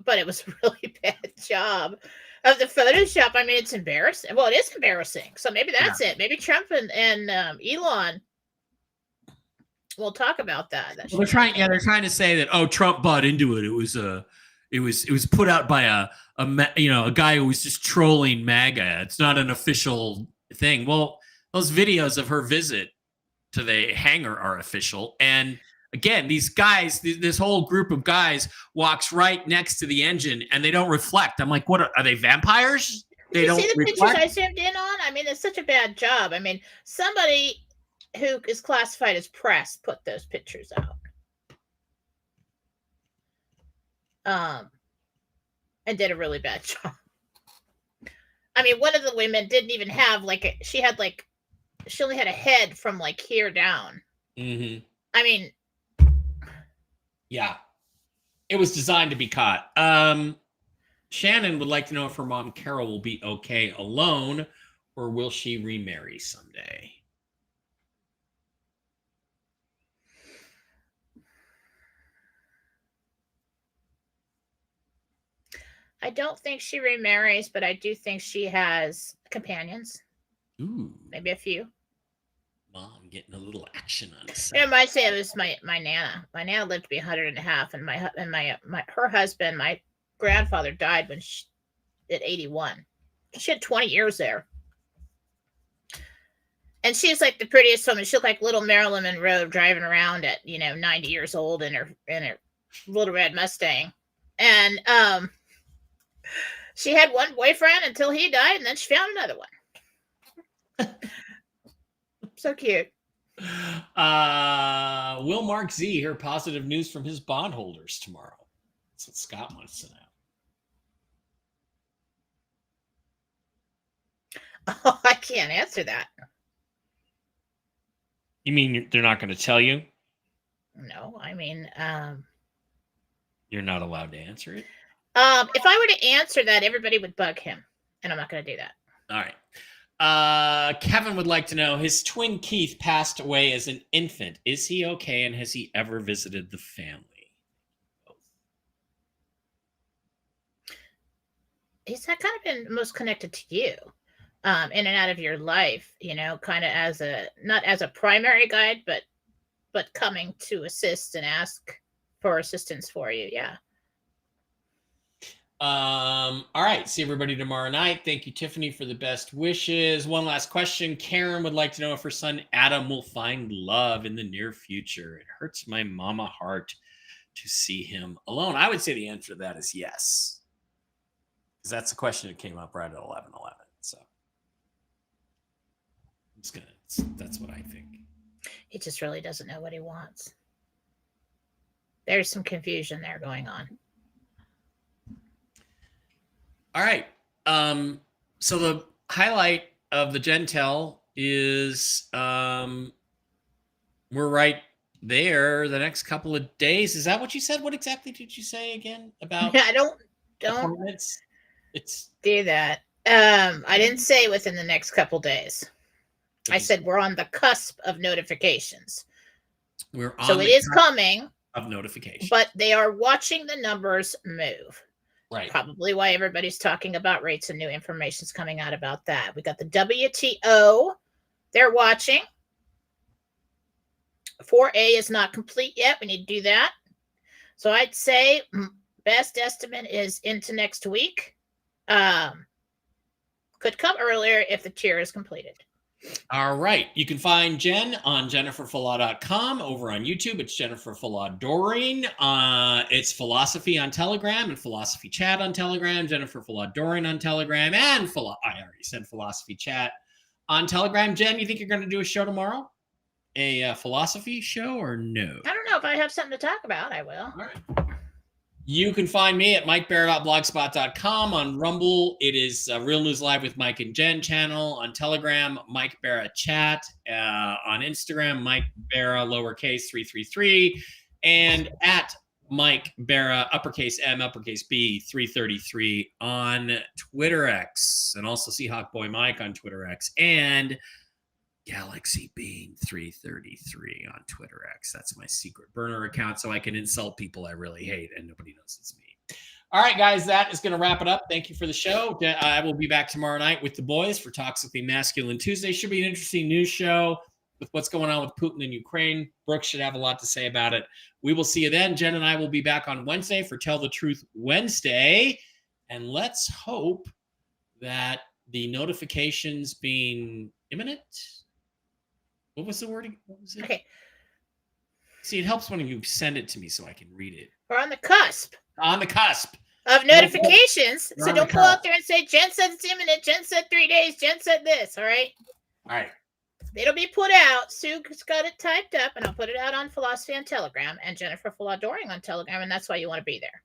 [SPEAKER 2] but it was a really bad job of the Photoshop. I mean, it's embarrassing. Well, it is embarrassing. So maybe that's it. Maybe Trump and Elon will talk about that.
[SPEAKER 1] Well, they're trying to say that Trump bought into it. It was put out by a guy who was just trolling MAGA. It's not an official thing. Well, those videos of her visit to the hangar are official. And again, these guys, this whole group of guys walks right next to the engine and they don't reflect. I'm like, what are they, vampires?
[SPEAKER 2] Did you see the pictures I zoomed in on? I mean, it's such a bad job. I mean, somebody who is classified as press put those pictures out. And did a really bad job. I mean, one of the women didn't even have she only had a head from like here down.
[SPEAKER 1] Mm-hmm.
[SPEAKER 2] I mean,
[SPEAKER 1] Yeah. It was designed to be caught. Shannon would like to know if her mom, Carol, will be okay alone or will she remarry someday?
[SPEAKER 2] I don't think she remarries, but I do think she has companions,
[SPEAKER 1] Ooh.
[SPEAKER 2] maybe a few.
[SPEAKER 1] Mom getting a little action on
[SPEAKER 2] It
[SPEAKER 1] set.
[SPEAKER 2] reminds me of this, my Nana. My Nana lived to be 100 and a half, and her husband, my grandfather, died when at 81. She had 20 years there. And she's like the prettiest woman. She looked like little Marilyn Monroe driving around at 90 years old in her little red Mustang. And she had one boyfriend until he died, and then she found another one. So cute.
[SPEAKER 1] Will Mark Z hear positive news from his bondholders tomorrow? That's what Scott wants to know.
[SPEAKER 2] Oh, I can't answer that.
[SPEAKER 1] You mean they're not going to tell you?
[SPEAKER 2] No, I mean,
[SPEAKER 1] You're not allowed to answer it?
[SPEAKER 2] if I were to answer that, everybody would bug him, and I'm not going to do that.
[SPEAKER 1] All right. Kevin would like to know, his twin Keith passed away as an infant. Is he okay, and has he ever visited the family?
[SPEAKER 2] He's kind of been most connected to you, in and out of your life, kind of as not as a primary guide, but coming to assist and ask for assistance for you. Yeah.
[SPEAKER 1] All right. See everybody tomorrow night. Thank you, Tiffany, for the best wishes. One last question. Karen would like to know if her son Adam will find love in the near future. It hurts my mama heart to see him alone. I would say the answer to that is yes. Because that's the question that came up right at 11:11. So that's what I think.
[SPEAKER 2] He just really doesn't know what he wants. There's some confusion there going on.
[SPEAKER 1] All right. So the highlight of the Jentel is we're right there the next couple of days. Is that what you said? What exactly did you say again about
[SPEAKER 2] I don't
[SPEAKER 1] appointments? It's
[SPEAKER 2] do that. I didn't say within the next couple days. I said we're on the cusp of notifications.
[SPEAKER 1] We're on
[SPEAKER 2] so it is coming
[SPEAKER 1] of notifications,
[SPEAKER 2] but they are watching the numbers move.
[SPEAKER 1] Right.
[SPEAKER 2] Probably why everybody's talking about rates and new information's coming out about that. We got the WTO. They're watching. 4A is not complete yet. We need to do that. So I'd say best estimate is into next week. Could come earlier if the tier is completed.
[SPEAKER 1] All right. You can find Jen on jenniferfalaw.com. Over on YouTube, it's Jennifer Falaw Doreen. It's Philosophy on Telegram and Philosophy Chat on Telegram. Jennifer Falaw Doreen on Telegram and I already said Philosophy Chat on Telegram. Jen, you think you're going to do a show tomorrow? A philosophy show or no?
[SPEAKER 2] I don't know. If I have something to talk about, I will.
[SPEAKER 1] All right. You can find me at MikeBarra.blogspot.com. On Rumble, it is Real News Live with Mike and Jen channel. On Telegram, Mike Barra Chat. On Instagram, Mike Barra, lowercase 333. And at Mike Barra, uppercase M, uppercase B, 333 on Twitter X. And also Seahawk Boy Mike on Twitter X. And Galaxy Bean 333 on Twitter X. That's my secret burner account, so I can insult people I really hate and nobody knows it's me. All right, guys, that is going to wrap it up. Thank you for the show. I will be back tomorrow night with the boys for Toxically Masculine Tuesday. Should be an interesting news show with what's going on with Putin in Ukraine. Brooks should have a lot to say about it. We will see you then. Jen and I will be back on Wednesday for Tell the Truth Wednesday. And let's hope that the notifications being imminent. What was the wording? What was it?
[SPEAKER 2] Okay.
[SPEAKER 1] See, it helps when you send it to me so I can read it.
[SPEAKER 2] We're on the cusp.
[SPEAKER 1] On the cusp
[SPEAKER 2] of notifications.
[SPEAKER 1] We're
[SPEAKER 2] so don't go out there and say, Jen said it's imminent. Jen said 3 days. Jen said this. All right.
[SPEAKER 1] All right.
[SPEAKER 2] It'll be put out. Sue's got it typed up, and I'll put it out on Philosophy on Telegram and Jennifer Falaw Doring on Telegram, and that's why you want to be there.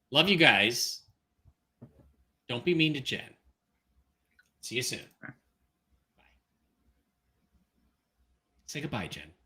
[SPEAKER 1] Love you guys. Don't be mean to Jen. See you soon. Say goodbye, Jen.